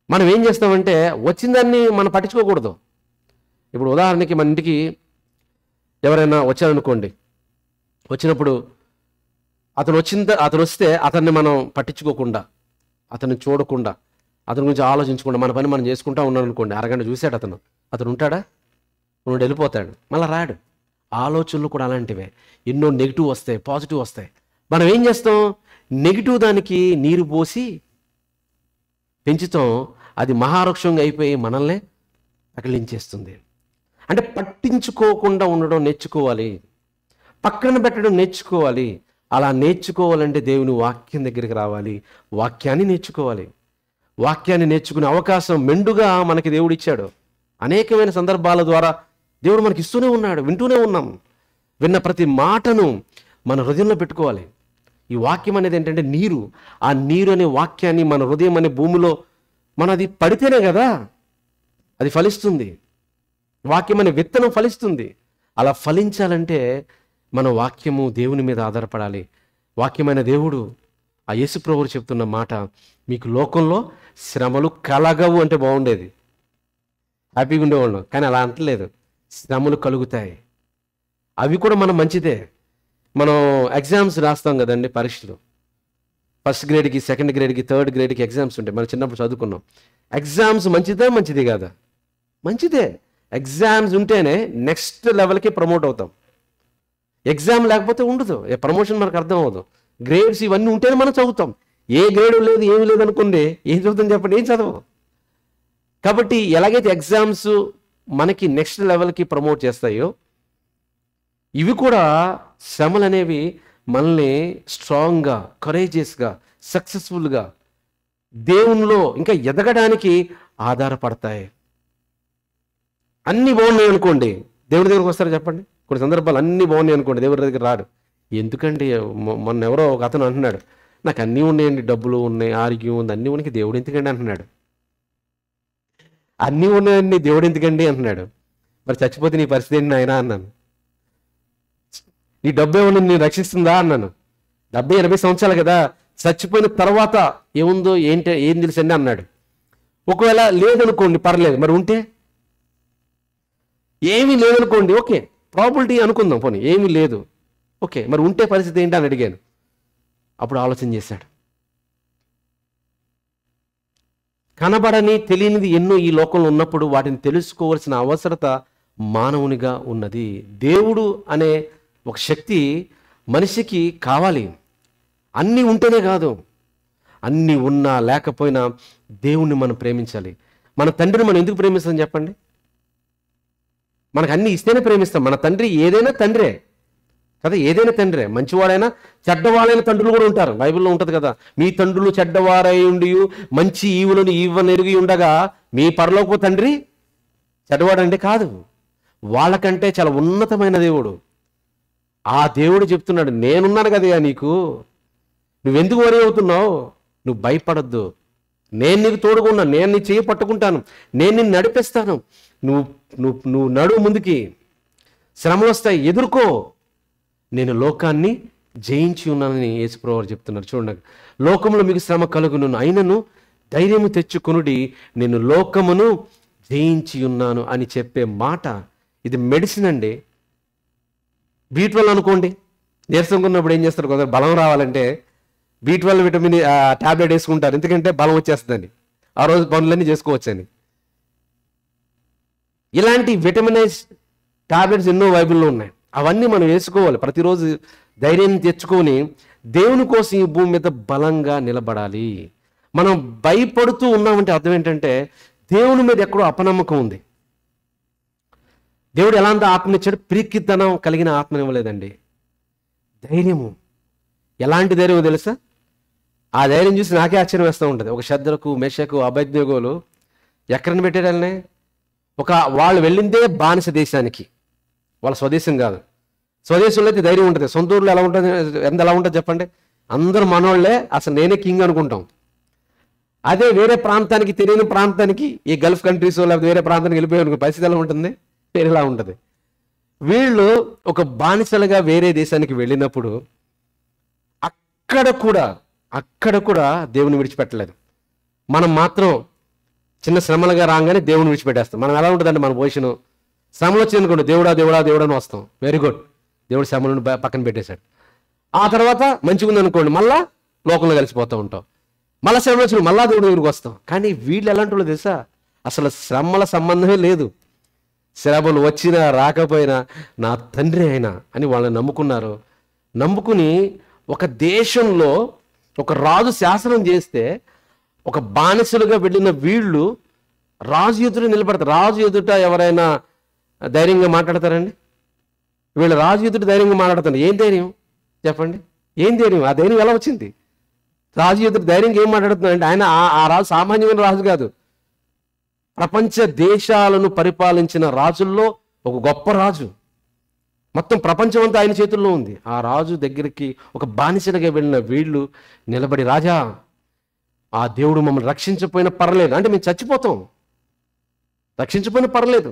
Speaker 1: మనం ఏం చేస్తామంటే వచ్చిన దాన్ని మనం పట్టించుకోకూడదు. ఇప్పుడు ఉదాహరణకి మన ఇంటికి ఎవరైనా వచ్చారనుకోండి, వచ్చినప్పుడు అతను వస్తే అతన్ని మనం పట్టించుకోకుండా, అతన్ని చూడకుండా, అతని గురించి ఆలోచించకుండా మన పని మనం చేసుకుంటా ఉన్నాం అనుకోండి, అరగంట చూశాడు అతను ఉంటాడా? నువ్వు వెళ్ళిపోతాడు, మళ్ళీ రాడు. ఆలోచనలు కూడా అలాంటివే. ఎన్నో నెగిటివ్ వస్తాయి, పాజిటివ్ వస్తాయి. మనం ఏం చేస్తాం? నెగిటివ్ దానికి నీరు పోసి పెంచుతాం, అది మహావృక్షంగా అయిపోయి మనల్ని అకలించేస్తుంది. అంటే పట్టించుకోకుండా ఉండడం నేర్చుకోవాలి, పక్కన పెట్టడం నేర్చుకోవాలి. అలా నేర్చుకోవాలంటే దేవుని వాక్యం దగ్గరికి రావాలి, వాక్యాన్ని నేర్చుకోవాలి. వాక్యాన్ని నేర్చుకునే అవకాశం మెండుగా మనకి దేవుడు ఇచ్చాడు. అనేకమైన సందర్భాల ద్వారా దేవుడు మనకి ఇస్తూనే ఉన్నాడు, వింటూనే ఉన్నాం. విన్న ప్రతి మాటను మన హృదయంలో పెట్టుకోవాలి. ఈ వాక్యం అనేది ఏంటంటే నీరు. ఆ నీరు అనే వాక్యాన్ని మన హృదయం అనే భూమిలో అది పడితేనే కదా అది ఫలిస్తుంది. వాక్యం అనే విత్తనం ఫలిస్తుంది. అలా ఫలించాలంటే మన వాక్యము దేవుని మీద ఆధారపడాలి. వాక్యమైన దేవుడు, ఆ యేసు ప్రభువు చెప్తున్న మాట, మీకు లోకంలో శ్రమలు కలగవు అంటే బాగుండేది, హ్యాపీగా ఉండేవాళ్ళం. కానీ అలా అంటలేదు, శ్రమలు కలుగుతాయి. అవి కూడా మనం మంచిదే. మనం ఎగ్జామ్స్ రాస్తాం కదండి, పరీక్షలు. ఫస్ట్ గ్రేడ్కి, సెకండ్ గ్రేడ్కి, థర్డ్ గ్రేడ్కి ఎగ్జామ్స్ ఉంటాయి. మనం చిన్నప్పుడు చదువుకున్నాం. ఎగ్జామ్స్ మంచిది కాదా? మంచిదే. ఎగ్జామ్స్ ఉంటేనే నెక్స్ట్ లెవెల్కి ప్రమోట్ అవుతాం. ఎగ్జామ్ లేకపోతే ఉండదు, ప్రమోషన్ మనకు అర్థం అవ్వదు. గ్రేడ్స్ ఇవన్నీ ఉంటేనే మనం చదువుతాం. ఏ గ్రేడ్ లేదు, ఏమి లేదు అనుకోండి, ఏం చదువుతాం చెప్పండి? ఏం చదవం. కాబట్టి ఎలాగైతే ఎగ్జామ్స్ మనకి నెక్స్ట్ లెవెల్కి ప్రమోట్ చేస్తాయో, ఇవి కూడా శ్రమలు అనేవి మనల్ని స్ట్రాంగ్గా, కరేజియస్గా, సక్సెస్ఫుల్గా దేవునిలో ఇంకా ఎదగడానికి ఆధారపడతాయి. అన్నీ బాగున్నాయి అనుకోండి, దేవుడి దగ్గరకు వస్తారా చెప్పండి? కొన్ని సందర్భాలు అన్నీ బాగున్నాయి అనుకోండి, దేవుడి దగ్గర రాడు. ఎందుకండి? మొన్న ఎవరో ఒక అతను అంటున్నాడు, నాకు అన్నీ ఉన్నాయండి, డబ్బులు ఉన్నాయి, ఆరోగ్యం ఉంది, అన్నీ ఉన్నాయి, దేవుడు ఎందుకండి అంటున్నాడు. అన్నీ ఉన్నాయండి, దేవుడు ఎందుకండి అంటున్నాడు. మరి చచ్చిపోతే నీ పరిస్థితి ఏంటి నాయనా అన్నాను. నీ డబ్బు ఏమన్నా నేను రక్షిస్తుందా అన్నాను. 70-80 సంవత్సరాలు కదా, చచ్చిపోయిన తర్వాత ఏముందో ఏం తెలుసండి అన్నాడు. ఒకవేళ లేదనుకోండి, పర్లేదు. మరి ఉంటే? ఏమీ లేదనుకోండి, ఓకే, ప్రాబిలిటీ అనుకుందాం, పోనీ ఏమీ లేదు, ఓకే, మరి ఉంటే పరిస్థితి ఏంటి అని అడిగాను. అప్పుడు ఆలోచన చేశాడు. కనబడని, తెలియనిది ఎన్నో ఈ లోకంలో ఉన్నప్పుడు వాటిని తెలుసుకోవాల్సిన అవసరత మానవునిగా ఉన్నది. దేవుడు అనే ఒక శక్తి మనిషికి కావాలి. అన్నీ ఉంటేనే కాదు, అన్నీ ఉన్నా లేకపోయినా దేవుణ్ణి మనం ప్రేమించాలి. మన తండ్రిని మనం ఎందుకు ప్రేమిస్తాం చెప్పండి? మనకు అన్నీ ఇస్తేనే ప్రేమిస్తాం. మన తండ్రి ఏదైనా తండ్రే కదా, ఏదైనా తండ్రే. మంచివాడైనా చెడ్డవాడైన తండ్రులు కూడా ఉంటారు. బైబిల్లో ఉంటుంది కదా, మీ తండ్రులు చెడ్డవారై ఉండి మంచి ఈవులను ఇవ్వనెరిగి ఉండగా మీ పరలోకపు తండ్రి చెడ్డవాడంటే కాదు, వాళ్ళకంటే చాలా ఉన్నతమైన దేవుడు. ఆ దేవుడు చెప్తున్నాడు, నేనున్నాను కదయ్యా నీకు, నువ్వెందుకు వరి అవుతున్నావు? నువ్వు భయపడద్దు, నేను నీకు తోడుకున్నా, నేను నీ చేయి పట్టుకుంటాను, నేను నిన్ను నడిపిస్తాను, నువ్వు నడువు ముందుకి. శ్రమలు వస్తాయి, ఎదుర్కో, నేను లోకాన్ని జయించి ఉన్నానని యేసుప్రభువు చెప్తున్నారు. చూడండి, లోకంలో మీకు శ్రమ కలుగును, అయినను ధైర్యము తెచ్చుకొనుడి, నేను లోకమును జయించి ఉన్నాను అని చెప్పే మాట. ఇది మెడిసిన్ అండి. B12 అనుకోండి, నీరసంగా ఉన్నప్పుడు ఏం చేస్తారు? కొందరు బలం రావాలంటే B12 విటమిన్ ట్యాబ్లెట్ వేసుకుంటారు, ఎందుకంటే బలం వచ్చేస్తుందని, ఆ రోజు పనులన్నీ చేసుకోవచ్చని. ఇలాంటి విటమినైజ్ ట్యాబ్లెట్స్ ఎన్నో బైబిల్లో ఉన్నాయి. అవన్నీ మనం వేసుకోవాలి. ప్రతిరోజు ధైర్యం తెచ్చుకొని దేవుని కోసం ఈ భూమి మీద బలంగా నిలబడాలి. మనం భయపడుతూ ఉన్నామంటే అర్థం ఏంటంటే దేవుని మీద ఎక్కడో అపనమ్మకం ఉంది. దేవుడు ఎలాంటి ఆత్మనిచ్చాడు? పిరికితనం కలిగిన ఆత్మనివ్వలేదండి, ధైర్యము. ఎలాంటి ధైర్యమో తెలుసా? ఆ ధైర్యం చూసి నాకే ఆశ్చర్యం వేస్తూ ఉంటుంది. ఒక శద్రకు, మెషకు, అబేద్నెగోలు ఎక్కడిని పెట్టాడనే? వాళ్ళు వెళ్ళిందే బానిస దేశానికి, వాళ్ళ స్వదేశం కాదు. స్వదేశంలో అయితే ధైర్యం ఉంటుంది, సొంత ఊర్లో ఎలా ఉంటుంది, ఎలా ఉంటుంది చెప్పండి? అందరూ మనోళ్లే, అసలు నేనే కింగ్ అనుకుంటాం. అదే వేరే ప్రాంతానికి, తెలియని ప్రాంతానికి, ఈ గల్ఫ్ కంట్రీస్ లేకపోతే వేరే ప్రాంతానికి వెళ్ళిపోయే పరిస్థితి ఎలా ఉంటుంది? వేరేలా ఉంటుంది. వీళ్ళు ఒక బానిసలుగా వేరే దేశానికి వెళ్ళినప్పుడు అక్కడ కూడా దేవుని విడిచిపెట్టలేదు. మనం మాత్రం చిన్న శ్రమలుగా రాగానే దేవుని విడిచిపెట్టేస్తాం. మనం ఎలా ఉంటుందండి మన పొజిషను? శ్రమలు వచ్చిందనుకోండి, దేవుడా దేవుడా దేవుడా అని వస్తాం. వెరీ గుడ్, దేవుడు శ్రమలను పక్కన పెట్టేశాడు. ఆ తర్వాత మంచిగా ఉందనుకోండి, మళ్ళా లోకంలో కలిసిపోతూ ఉంటాం. మళ్ళీ శ్రమలు వచ్చిన మళ్ళా దేవుడి దగ్గరికి వస్తాం. కానీ వీళ్ళు ఎలాంటి వాళ్ళు తెలుసా? అసలు శ్రమల సంబంధమే లేదు. శ్రమలు వచ్చినా రాకపోయినా నా తండ్రి అయినా అని వాళ్ళని నమ్ముకున్నారు. నమ్ముకుని ఒక దేశంలో ఒక రాజు శాసనం చేస్తే ఒక బానిసలుగా వెళ్ళిన వీళ్ళు రాజు ఎదుట నిలబడతారు. రాజు ఎదుట ఎవరైనా ధైర్యంగా మాట్లాడతారండి? వీళ్ళు రాజు ఎదుట ధైర్యంగా మాట్లాడతారు. ఏం ధైర్యం చెప్పండి? ఏం ధైర్యం? ఆ ధైర్యం ఎలా వచ్చింది? రాజు ఎదుట ధైర్యంగా ఏం మాట్లాడుతున్నారంటే ఆయన ఆ రాజు సామాన్యమైన రాజు కాదు. ప్రపంచ దేశాలను పరిపాలించిన రాజుల్లో ఒక గొప్ప రాజు. మొత్తం ప్రపంచం అంతా ఆయన చేతుల్లో ఉంది. ఆ రాజు దగ్గరికి ఒక బానిసలుగా వెళ్ళిన వీళ్ళు నిలబడి, రాజా, ఆ దేవుడు మమ్మల్ని రక్షించకపోయినా పర్లేదు, అంటే మేము చచ్చిపోతాం, రక్షించకపోయినా పర్లేదు,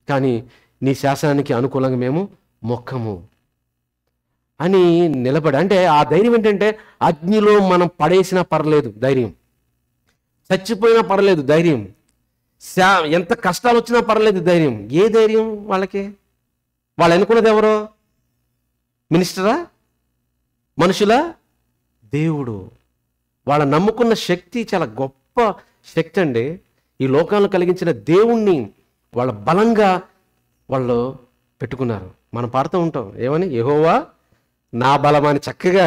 Speaker 1: కానీ నీ శాసనానికి అనుకూలంగా మేము మొక్కము అని నిలబడి. అంటే ఆ ధైర్యం ఏంటంటే అగ్నిలో మనం పడేసినా పర్లేదు ధైర్యం, చచ్చిపోయినా పర్లేదు ధైర్యం, ఎంత కష్టాలు వచ్చినా పర్లేదు ధైర్యం. ఏ ధైర్యం వాళ్ళకి? వాళ్ళు అనుకున్నది ఎవరో? మినిస్టరా? మనుషులా? దేవుడు. వాళ్ళ నమ్ముకున్న శక్తి చాలా గొప్ప శక్తి అండి. ఈ లోకాలను కలిగించిన దేవుణ్ణి వాళ్ళ బలంగా వాళ్ళు పెట్టుకున్నారు. మనం పాడుతూ ఉంటాం ఏమని? యెహోవా నా బలమని. చక్కగా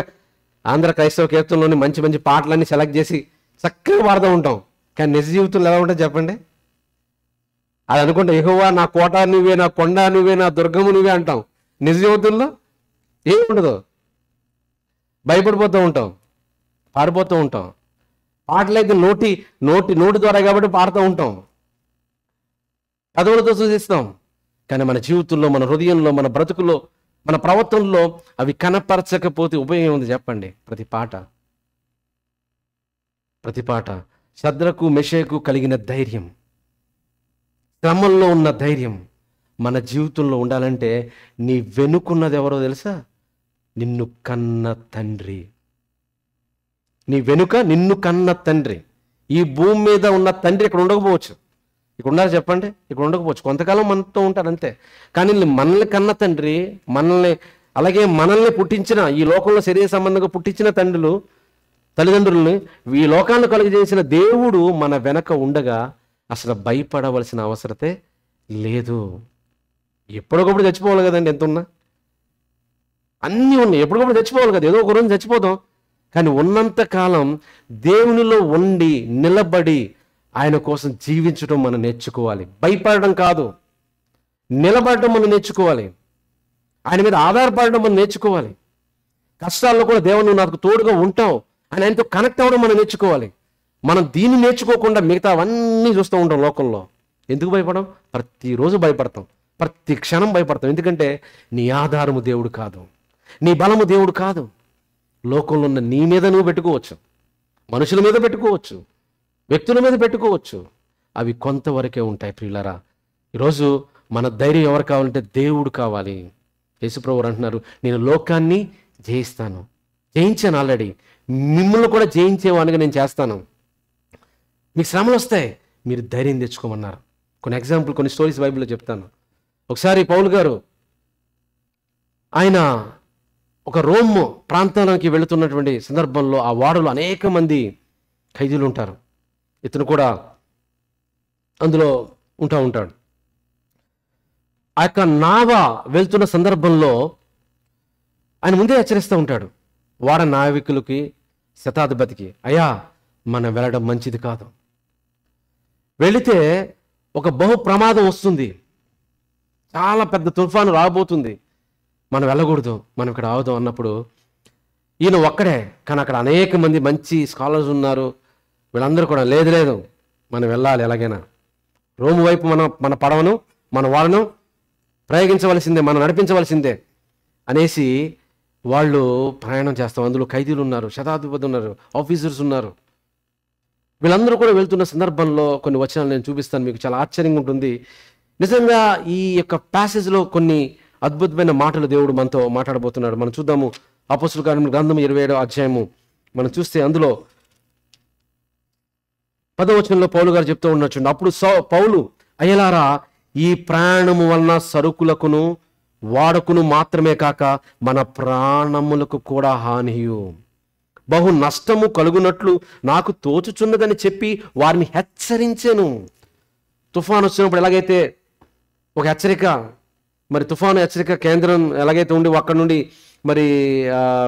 Speaker 1: ఆంధ్ర క్రైస్తవ కీర్తనలోని మంచి మంచి పాటలన్నీ సెలెక్ట్ చేసి చక్కగా పాడుతూ ఉంటాం. కానీ నిజ జీవితంలో ఎలా ఉంటుంది చెప్పండి? అది అనుకుంటా యెహోవా నా కోట నువ్వే, నా కొండ నువ్వే, నా దుర్గము నువ్వే అంటాం. నిజ జీవితంలో ఏముండదు, భయపడిపోతూ ఉంటాం, పారిపోతూ ఉంటాం. పాటలైతే నోటి ద్వారా కాబట్టి పాడుతూ ఉంటాం, పదవులతో సూచిస్తాం. కానీ మన జీవితంలో, మన హృదయంలో, మన బ్రతుకులో, మన ప్రవర్తనలో అవి కనపరచకపోతే ఉపయోగం ఉంది చెప్పండి? ప్రతి పాట శద్రకు మెషకు కలిగిన ధైర్యం, శ్రమల్లో ఉన్న ధైర్యం మన జీవితంలో ఉండాలంటే నీ వెనుకున్నది ఎవరో తెలుసా? నిన్ను కన్న తండ్రి. నీ వెనుక నిన్ను కన్న తండ్రి. ఈ భూమి మీద ఉన్న తండ్రి ఇక్కడ ఉండకపోవచ్చు, ఇక్కడ ఉండాలి చెప్పండి? ఇక్కడ ఉండకపోవచ్చు, కొంతకాలం మనతో ఉంటారు అంతే. కానీ మనల్ని కన్న తండ్రి, మనల్ని పుట్టించిన, ఈ లోకంలో శరీర సంబంధంగా పుట్టించిన తల్లిదండ్రుల్ని ఈ లోకాన్ని కలుగజేసిన దేవుడు మన వెనక ఉండగా అసలు భయపడవలసిన అవసరతే లేదు. ఎప్పటికప్పుడు చచ్చిపోవాలి కదండి, ఎంత ఉన్నా అన్నీ ఉన్నాయి, ఎప్పటికప్పుడు చచ్చిపోవాలి కదా, ఏదో ఒక రోజు చచ్చిపోతాం. కానీ ఉన్నంతకాలం దేవునిలో ఉండి నిలబడి ఆయన కోసం జీవించడం మనం నేర్చుకోవాలి. భయపడడం కాదు, నిలబడడం మనం నేర్చుకోవాలి. ఆయన మీద ఆధారపడడం మనం నేర్చుకోవాలి. కష్టాల్లో కూడా దేవుడు నువ్వు నాకు తోడుగా ఉంటావు అని ఆయనతో కనెక్ట్ అవ్వడం మనం నేర్చుకోవాలి. మనం దీన్ని నేర్చుకోకుండా మిగతా అవన్నీ చూస్తూ ఉంటాం లోకంలో. ఎందుకు భయపడం? ప్రతిరోజు భయపడతాం, ప్రతి క్షణం భయపడతాం. ఎందుకంటే నీ ఆధారము దేవుడు కాదు, నీ బలము దేవుడు కాదు. లోకంలో ఉన్న నీ మీద నువ్వు పెట్టుకోవచ్చు, మనుషుల మీద పెట్టుకోవచ్చు, వ్యక్తుల మీద పెట్టుకోవచ్చు. అవి కొంతవరకే ఉంటాయి ప్రియులారా. ఈరోజు మన ధైర్యం ఎవరు కావాలంటే దేవుడు కావాలి. యేసుప్రభువు అంటున్నారు, నేను లోకాన్ని జయిస్తాను, జయించాను ఆల్రెడీ, మిమ్మల్ని కూడా జయించేవాడిగా నేను చేస్తాను. మీకు శ్రమలు వస్తాయి, మీరు ధైర్యం తెచ్చుకోమన్నారు. కొన్ని స్టోరీస్ బైబిల్లో చెప్తాను. ఒకసారి పౌలు గారు ఆయన ఒక రోమ్ ప్రాంతానికి వెళుతున్నటువంటి సందర్భంలో ఆ వాడలో అనేక మంది ఖైదీలు ఉంటారు. ఇతను కూడా అందులో ఉంటాడు. ఆ యొక్క నావ వెళ్తున్న సందర్భంలో ఆయన ముందే హెచ్చరిస్తూ ఉంటాడు వాడ నావికులకి, శతాధిపతికి, అయ్యా మనం వెళ్ళడం మంచిది కాదు, వెళితే ఒక బహు ప్రమాదం వస్తుంది, చాలా పెద్ద తుఫాను రాబోతుంది, మనం వెళ్ళకూడదు, మనం ఇక్కడ ఆగుదాం అన్నప్పుడు ఈయన ఒక్కడే, కానీ అక్కడ అనేక మంది మంచి స్కాలర్స్ ఉన్నారు, వీళ్ళందరూ కూడా లేదు మనం వెళ్ళాలి ఎలాగైనా, రోము వైపు మన పడవను, మన వాళ్ళను ప్రయోగించవలసిందే, మనం నడిపించవలసిందే అనేసి వాళ్ళు ప్రయాణం చేస్తాం. అందులో ఖైదీలు ఉన్నారు, శతాధిపతి ఉన్నారు, ఆఫీసర్స్ ఉన్నారు. వీళ్ళందరూ కూడా వెళ్తున్న సందర్భంలో కొన్ని వచనాలు నేను చూపిస్తాను మీకు, చాలా ఆశ్చర్యంగా ఉంటుంది. నిజంగా ఈ యొక్క ప్యాసేజ్లో కొన్ని అద్భుతమైన మాటలు దేవుడు మనతో మాట్లాడబోతున్నాడు. మనం చూద్దాము. అపోస్తలుల కార్యముల గ్రంథం 27వ అధ్యాయము మనం చూస్తే అందులో 10వ వచనంలో పౌలు గారు చెప్తూ ఉన్నట్టు, అప్పుడు పౌలు, అయ్యలారా, ఈ ప్రయాణము వలన సరుకులకును వాడకును మాత్రమే కాక మన ప్రాణములకు కూడా హానియు, బహు నష్టము కలుగునట్లు నాకు తోచుచున్నదని చెప్పి వారిని హెచ్చరించెను. తుఫాను వచ్చినప్పుడు ఎలాగైతే ఒక హెచ్చరిక, మరి తుఫాను హెచ్చరిక కేంద్రం ఎలాగైతే ఉండి అక్కడ నుండి మరి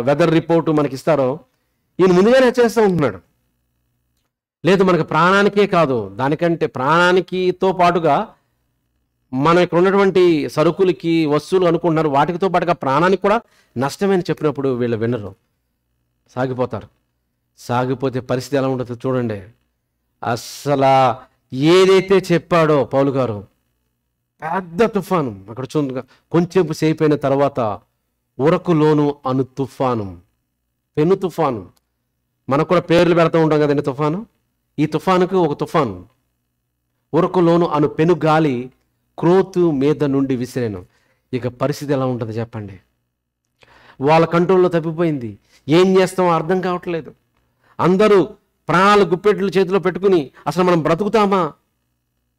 Speaker 1: వెదర్ రిపోర్టు మనకి ఇస్తారో, ఈయన ముందుగానే హెచ్చరిస్తూ ఉంటున్నాడు. లేదు, మనకు ప్రాణానికే కాదు, దానికంటే ప్రాణానికితో పాటుగా మనం ఇక్కడ ఉన్నటువంటి సరుకులకి వస్తువులు అనుకుంటున్నారు, వాటితో పాటుగా ప్రాణానికి కూడా నష్టమని చెప్పినప్పుడు వీళ్ళు వినరు, సాగిపోతారు. సాగిపోతే పరిస్థితి ఎలా ఉంటుందో చూడండి. అసలు ఏదైతే చెప్పాడో పౌలు గారు, పెద్ద తుఫాను అక్కడ కొంచెం సేపు అయిన తర్వాత ఉరకులోను అను తుఫాను, పెను తుఫాను. మనకు కూడా పేర్లు పెడతా ఉంటాం కదండి తుఫాను. ఈ తుఫానుకు ఒక తుఫాను. ఉరకులోను అను పెను గాలి క్రోతు మీద నుండి విసిరేను. ఇక పరిస్థితి ఎలా ఉంటుంది చెప్పండి. వాళ్ళ కంట్రోల్లో తప్పిపోయింది. ఏం చేస్తామో అర్థం కావట్లేదు. అందరూ ప్రాణాలు గుప్పెట్లు చేతిలో పెట్టుకుని అసలు మనం బ్రతుకుతామా,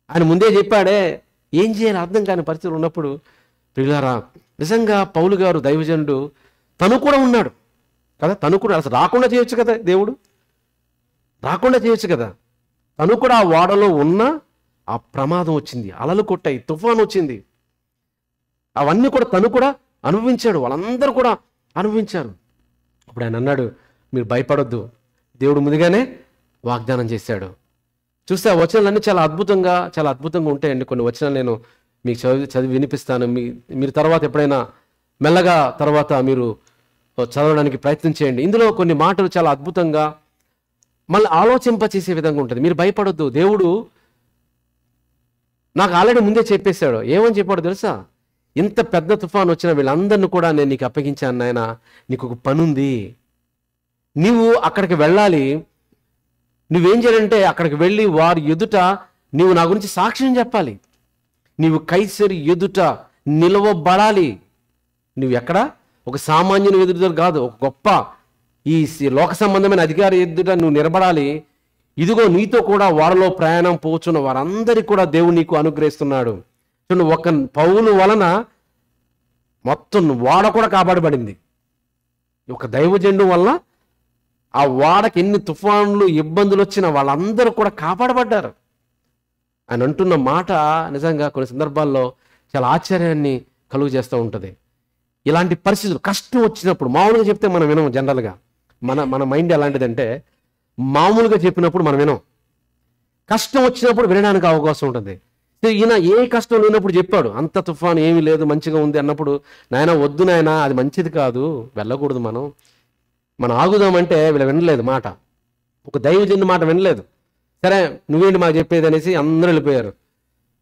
Speaker 1: ఆయన ముందే చెప్పాడే, ఏం చేయాలి అర్థం కాని పరిస్థితులు ఉన్నప్పుడు ప్రియులారా, నిజంగా పౌలు గారు దైవజనుడు, తను కూడా ఉన్నాడు కదా, తను కూడా అసలు రాకుండా చేయొచ్చు కదా, దేవుడు రాకుండా చేయొచ్చు కదా. తను కూడా ఆ ఓడలో ఉన్న ఆ ప్రమాదం వచ్చింది, అలలు కొట్టాయి, తుఫాను వచ్చింది, అవన్నీ కూడా తను కూడా అనుభవించాడు, వాళ్ళందరూ కూడా అనుభవించారు. అప్పుడు ఆయన అన్నాడు, మీరు భయపడొద్దు, దేవుడు ముందుగానే వాగ్దానం చేశాడు. చూస్తే ఆ వచనాలన్నీ చాలా అద్భుతంగా ఉంటాయండి. కొన్ని వచనాలు నేను మీకు చదివి వినిపిస్తాను. మీరు తర్వాత ఎప్పుడైనా మెల్లగా తర్వాత మీరు చదవడానికి ప్రయత్నం చేయండి. ఇందులో కొన్ని మాటలు చాలా అద్భుతంగా మళ్ళీ ఆలోచింపచేసే విధంగా ఉంటుంది. మీరు భయపడొద్దు, దేవుడు నాకు ఆల్రెడీ ముందే చెప్పేశాడు. ఏమని చెప్పాడు తెలుసా? ఇంత పెద్ద తుఫాను వచ్చిన వీళ్ళందరినీ కూడా నేను నీకు అప్పగించాను నాయన, నీకు ఒక పని ఉంది, నీవు అక్కడికి వెళ్ళాలి. నువ్వేం చేయాలంటే అక్కడికి వెళ్ళి వారి ఎదుట నీవు నా గురించి సాక్ష్యం చెప్పాలి. నీవు కైసరి ఎదుట నిలవబడాలి. నువ్వు ఎక్కడ ఒక సామాన్యుని ఎదుట కాదు, ఒక గొప్ప ఈ లోక సంబంధమైన అధికారి ఎదుట నువ్వు నిలబడాలి. ఇదిగో నీతో కూడా వారిలో ప్రయాణం పోచున్న వారందరికీ కూడా దేవుడు నీకు అనుగ్రహిస్తున్నాడు. ఒక పౌలు వలన మొత్తం వాడ కూడా కాపాడబడింది. ఒక దైవజనుడు వలన ఆ వాడకి ఎన్ని తుఫాన్లు ఇబ్బందులు వచ్చినా వాళ్ళందరూ కూడా కాపాడబడ్డారు. ఆయన అంటున్న మాట నిజంగా కొన్ని సందర్భాల్లో చాలా ఆశ్చర్యాన్ని కలుగు చేస్తూ ఉంటుంది. ఇలాంటి పరిస్థితులు కష్టం వచ్చినప్పుడు మామూలుగా చెప్తే మనం వినం. జనరల్గా మన మైండ్ ఎలాంటిదంటే, మామూలుగా చెప్పినప్పుడు మనం వినం, కష్టం వచ్చినప్పుడు వినడానికి అవకాశం ఉంటుంది. ఈయన ఏ కష్టం లేనప్పుడు చెప్పాడు, అంత తుఫాను ఏమీ లేదు, మంచిగా ఉంది అన్నప్పుడు, నాయన వద్దు నాయన, అది మంచిది కాదు, వెళ్ళకూడదు, మనం ఆగుదామంటే వీళ్ళు వినలేదు మాట. ఒక దైవజనుడి మాట వినలేదు. సరే నువ్వేంటి మాకు చెప్పేది అనేసి అందరూ వెళ్ళిపోయారు.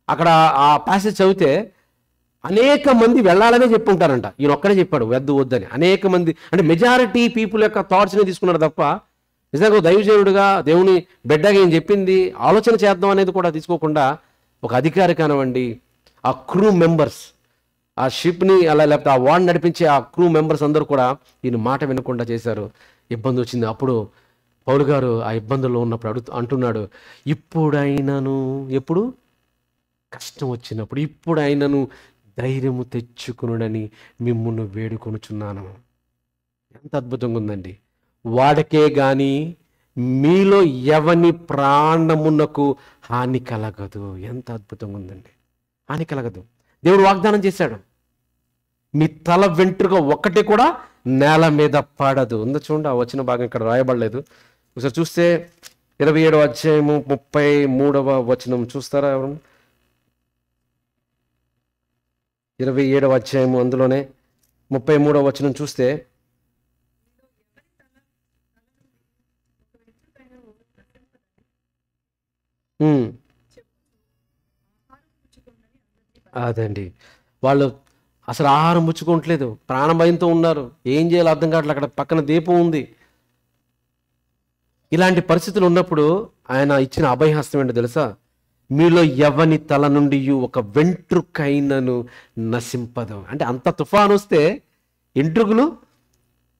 Speaker 1: అక్కడ ఆ ప్యాసేజ్ చదివితే అనేక మంది వెళ్ళాలనే చెప్పుంటారంట, ఈయన ఒక్కడే చెప్పాడు వద్దని. అనేక మంది అంటే మెజారిటీ పీపుల్ యొక్క థాట్స్ని తీసుకున్నాడు తప్ప నిజంగా దైవజనుడుగా దేవుని బిడ్డగా ఏం చెప్పింది ఆలోచన చేద్దాం అనేది కూడా తీసుకోకుండా, ఒక అధికారి కానివ్వండి, ఆ క్రూ మెంబర్స్, ఆ షిప్ని అలా లేకపోతే ఆ వాడిని నడిపించే ఆ క్రూ మెంబర్స్ అందరూ కూడా ఈయన మాట వినకుండా చేశారు. ఇబ్బంది వచ్చింది. అప్పుడు పౌలు గారు ఆ ఇబ్బందుల్లో ఉన్నప్పుడు అంటున్నాడు, ఇప్పుడైనను, ఎప్పుడు కష్టం వచ్చినప్పుడు, ఇప్పుడైనను ధైర్యము తెచ్చుకునుడని మిమ్మును వేడుకొనుచున్నాను. ఎంత అద్భుతంగా ఉందండి. వాడకే గాని మీలో ఎవని ప్రాణమునకు హాని కలగదు. ఎంత అద్భుతంగా ఉందండి. హాని కలగదు. దేవుడు వాగ్దానం చేశాడు, మీ తల వెంట్రుక ఒక్కటి కూడా నేల మీద పడదు. ఉందా చూడండి, ఆ వచ్చిన భాగం ఇక్కడ రాయబడలేదు. ఒకసారి చూస్తే 27వ అధ్యాయము 33వ వచనం చూస్తారా ఎవరు? 27వ అధ్యాయము అందులోనే 33వ వచనం చూస్తే, అదండి, వాళ్ళు అసలు ఆహారం పుచ్చుకోవట్లేదు, ప్రాణ భయంతో ఉన్నారు, ఏం చేయాలో అర్థం కావట్లేదు. అక్కడ పక్కన దీపం ఉంది, ఇలాంటి పరిస్థితులు ఉన్నప్పుడు ఆయన ఇచ్చిన అభయహస్తం ఏంటో తెలుసా? మీలో ఎవని తల నుండి ఒక వెంట్రుకైనను నశింపదు. అంటే అంత తుఫాను వస్తే ఎంట్రుకలు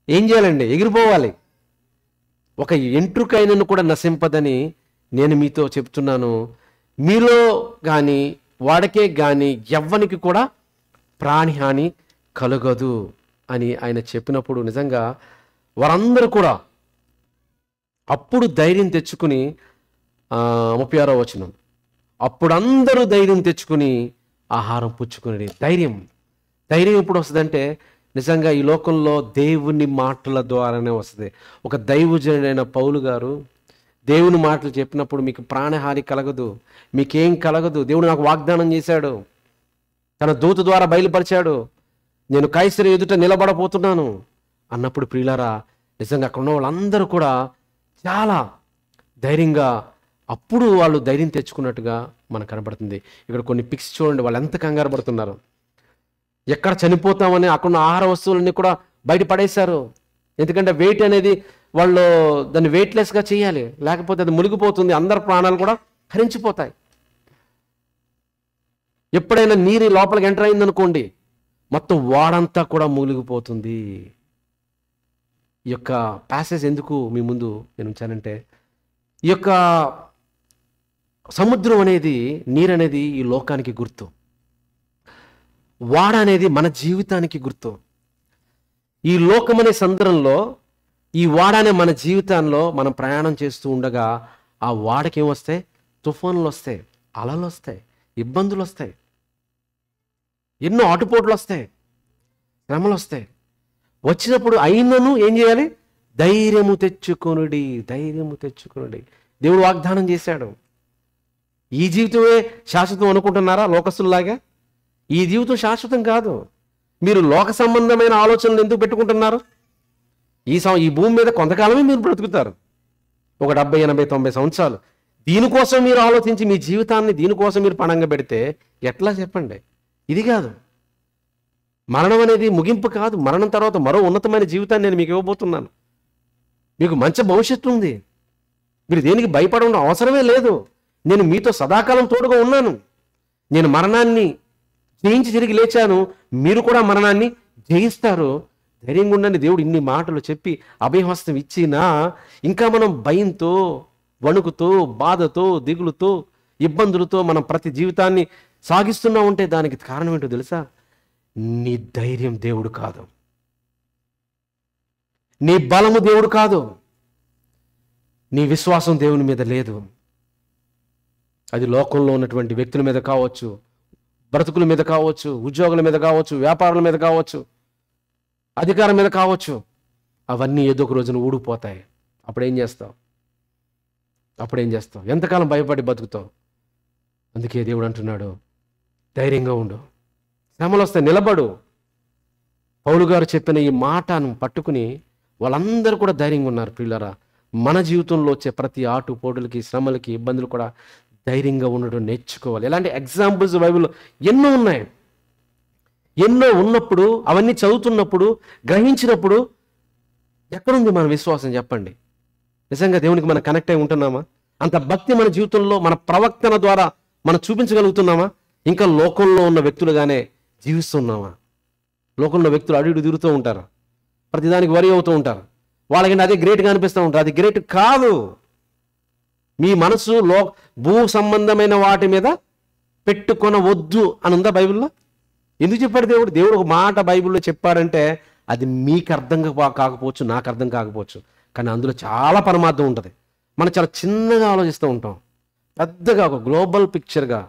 Speaker 1: ఏం చేయాలండి? ఎగిరిపోవాలి. ఒక ఎంట్రుకైనను కూడా నశింపదని నేను మీతో చెప్తున్నాను. మీలో కానీ వాడికే కానీ ఎవ్వనికి కూడా ప్రాణహాని కలగదు అని ఆయన చెప్పినప్పుడు నిజంగా వారందరూ కూడా అప్పుడు ధైర్యం తెచ్చుకుని 36వ వచనం, అప్పుడు అందరూ ధైర్యం తెచ్చుకుని ఆహారం పుచ్చుకుని. ధైర్యం ఎప్పుడు వస్తుందంటే నిజంగా ఈ లోకంలో దేవుని మాటల ద్వారానే వస్తుంది. ఒక దైవజనుడైన పౌలు గారు దేవుని మాటలు చెప్పినప్పుడు మీకు ప్రాణహాని కలగదు, మీకేం కలగదు, దేవుడు నాకు వాగ్దానం చేశాడు, తన దూత ద్వారా బయలుపరిచాడు, నేను కైసరు ఎదుట నిలబడబోతున్నాను అన్నప్పుడు ప్రియులారా నిజంగా అక్కడ ఉన్న వాళ్ళందరూ కూడా చాలా ధైర్యంగా అప్పుడు వాళ్ళు ధైర్యం తెచ్చుకున్నట్టుగా మనకు కనబడుతుంది. ఇక్కడ కొన్ని పిక్స్ చూడండి, వాళ్ళు ఎంత కంగారు పడుతున్నారు. ఎక్కడ చనిపోతామని అక్కడ ఆహార వస్తువులన్నీ కూడా బయట పడేశారు. ఎందుకంటే వెయిట్ అనేది వాళ్ళు దాన్ని వెయిట్లెస్గా చేయాలి, లేకపోతే అది మునిగిపోతుంది, అందరి ప్రాణాలు కూడా హరించిపోతాయి. ఎప్పుడైనా నీరు లోపలికి ఎంటర్ అయిందనుకోండి మొత్తం వాడంతా కూడా మునిగిపోతుంది. ఈ యొక్క ప్యాసేజ్ ఎందుకు మీ ముందు నేను ఉంచానంటే ఈ యొక్క సముద్రం అనేది, నీరు అనేది ఈ లోకానికి గుర్తు, వాడ అనేది మన జీవితానికి గుర్తు. ఈ లోకం అనే సందర్భంలో ఈ వాడనే మన జీవితాల్లో మనం ప్రయాణం చేస్తూ ఉండగా ఆ వాడకి ఏమొస్తాయి? తుఫానులు వస్తాయి, అలలు వస్తాయి, ఇబ్బందులు వస్తాయి, ఎన్నో ఆటుపోట్లు వస్తాయి, శ్రమలు వస్తాయి. వచ్చినప్పుడు అయినను ఏం చేయాలి? ధైర్యము తెచ్చుకొనుడి. దేవుడు వాగ్దానం చేశాడు. ఈ జీవితమే శాశ్వతం అనుకుంటున్నారా లోకస్తుల్లాగా? ఈ జీవితం శాశ్వతం కాదు. మీరు లోక సంబంధమైన ఆలోచనలు ఎందుకు పెట్టుకుంటున్నారు? ఈ భూమి మీద కొంతకాలమే మీరు బ్రతుకుతారు, ఒక 70, 80, 90 సంవత్సరాలు. దీనికోసం మీరు ఆలోచించి మీ జీవితాన్ని దీనికోసం మీరు పణంగా పెడితే ఎట్లా చెప్పండి? ఇది కాదు. మరణం అనేది ముగింపు కాదు. మరణం తర్వాత మరో ఉన్నతమైన జీవితాన్ని నేను మీకు ఇవ్వబోతున్నాను. మీకు మంచి భవిష్యత్తు ఉంది. మీరు దేనికి భయపడడం అవసరమే లేదు. నేను మీతో సదాకాలం తోడుగా ఉన్నాను. నేను మరణాన్ని జయించి తిరిగి లేచాను, మీరు కూడా మరణాన్ని జయిస్తారు. ధైర్యంగా ఉండండి. దేవుడు ఇన్ని మాటలు చెప్పి అభయహస్తం ఇచ్చినా ఇంకా మనం భయంతో, వణుకుతో, బాధతో, దిగులుతో, ఇబ్బందులతో మనం ప్రతి జీవితాన్ని సాగిస్తున్నా ఉంటే దానికి కారణం ఏంటో తెలుసా? నీ ధైర్యం దేవుడు కాదు, నీ బలము దేవుడు కాదు, నీ విశ్వాసం దేవుని మీద లేదు. అది లోకంలో ఉన్నటువంటి వ్యక్తుల మీద కావచ్చు, బ్రతుకుల మీద కావచ్చు, ఉద్యోగుల మీద కావచ్చు, వ్యాపారుల మీద కావచ్చు, అధికారం మీద కావచ్చు. అవన్నీ ఏదో ఒక రోజున ఊడిపోతాయి. అప్పుడేం చేస్తావు? ఎంతకాలం భయపడి బతుకుతావు? అందుకే దేవుడు అంటున్నాడు ధైర్యంగా ఉండు, శ్రమలు వస్తే నిలబడు. పౌలు గారు చెప్పిన ఈ మాటను పట్టుకుని వాళ్ళందరూ కూడా ధైర్యంగా ఉన్నారు. పిల్లరా, మన జీవితంలో వచ్చే ప్రతి ఆటుపోటులకి, శ్రమలకి, ఇబ్బందులు కూడా ధైర్యంగా ఉండడం నేర్చుకోవాలి. ఎలాంటి ఎగ్జాంపుల్స్ బైబిల్లో ఎన్నో ఉన్నాయి. ఎన్నో ఉన్నప్పుడు అవన్నీ చదువుతున్నప్పుడు, గ్రహించినప్పుడు ఎక్కడుంది మన విశ్వాసం? చెప్పండి. నిజంగా దేవునికి మనం కనెక్ట్ అయి ఉంటున్నామా? అంత భక్తి మన జీవితంలో మన ప్రవక్తన ద్వారా మనం చూపించగలుగుతున్నామా? ఇంకా లోకంలో ఉన్న వ్యక్తులుగానే జీవిస్తున్నామా? లోకంలో వ్యక్తులు అటు ఇటు తిరుగుతూ ఉంటారు, ప్రతిదానికి వరి అవుతూ ఉంటారు. వాళ్ళకంటే అదే గ్రేట్గా అనిపిస్తూ ఉంటారు. అది గ్రేట్ కాదు. మీ మనసు భూ సంబంధమైన వాటి మీద పెట్టుకొనవద్దు అని ఉందా బైబిల్లో? ఎందుకు చెప్పాడు దేవుడు? దేవుడు ఒక మాట బైబిల్లో చెప్పాడంటే అది మీకు అర్థం కాకపోవచ్చు, నాకు అర్థం కాకపోవచ్చు, కానీ అందులో చాలా పరమార్థం ఉంటుంది. మనం చాలా చిన్నగా ఆలోచిస్తూ ఉంటాం. పెద్దగా ఒక గ్లోబల్ పిక్చర్గా,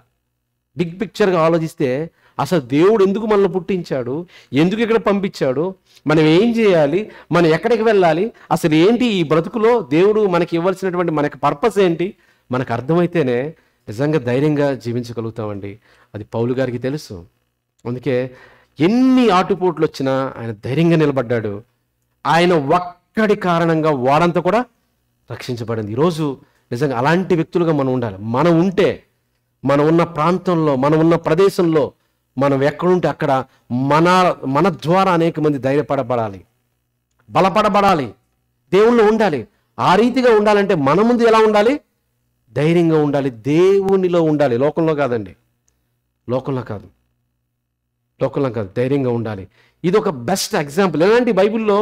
Speaker 1: బిగ్ పిక్చర్గా ఆలోచిస్తే అసలు దేవుడు ఎందుకు మనల్ని పుట్టించాడు, ఎందుకు ఇక్కడ పంపించాడు, మనం ఏం చేయాలి, మనం ఎక్కడికి వెళ్ళాలి, అసలు ఏంటి ఈ బ్రతుకులో దేవుడు మనకి ఇవ్వాల్సినటువంటి మనకి పర్పస్ ఏంటి మనకు అర్థమైతేనే నిజంగా ధైర్యంగా జీవించగలుగుతామండి. అది పౌలు గారికి తెలుసు. అందుకే ఎన్ని ఆటుపోట్లు వచ్చినా ఆయన ధైర్యంగా నిలబడ్డాడు. ఆయన ఒక్కడి కారణంగా వాడంతా కూడా రక్షించబడింది. ఈరోజు నిజంగా అలాంటి వ్యక్తులుగా మనం ఉండాలి. మనం ఉంటే మనం ఉన్న ప్రాంతంలో, మనం ఉన్న ప్రదేశంలో, మనం ఎక్కడుంటే అక్కడ మన ద్వారా అనేక మంది ధైర్యపడబడాలి, బలపడబడాలి, దేవుళ్ళు ఉండాలి. ఆ రీతిగా ఉండాలంటే మన ముందు ఎలా ఉండాలి? ధైర్యంగా ఉండాలి, దేవునిలో ఉండాలి, లోకంలో కాదండి. లోకంలో కాదు, లోకంలో కాదు, ధైర్యంగా ఉండాలి. ఇది ఒక బెస్ట్ ఎగ్జాంపుల్. ఎలాంటి బైబిల్లో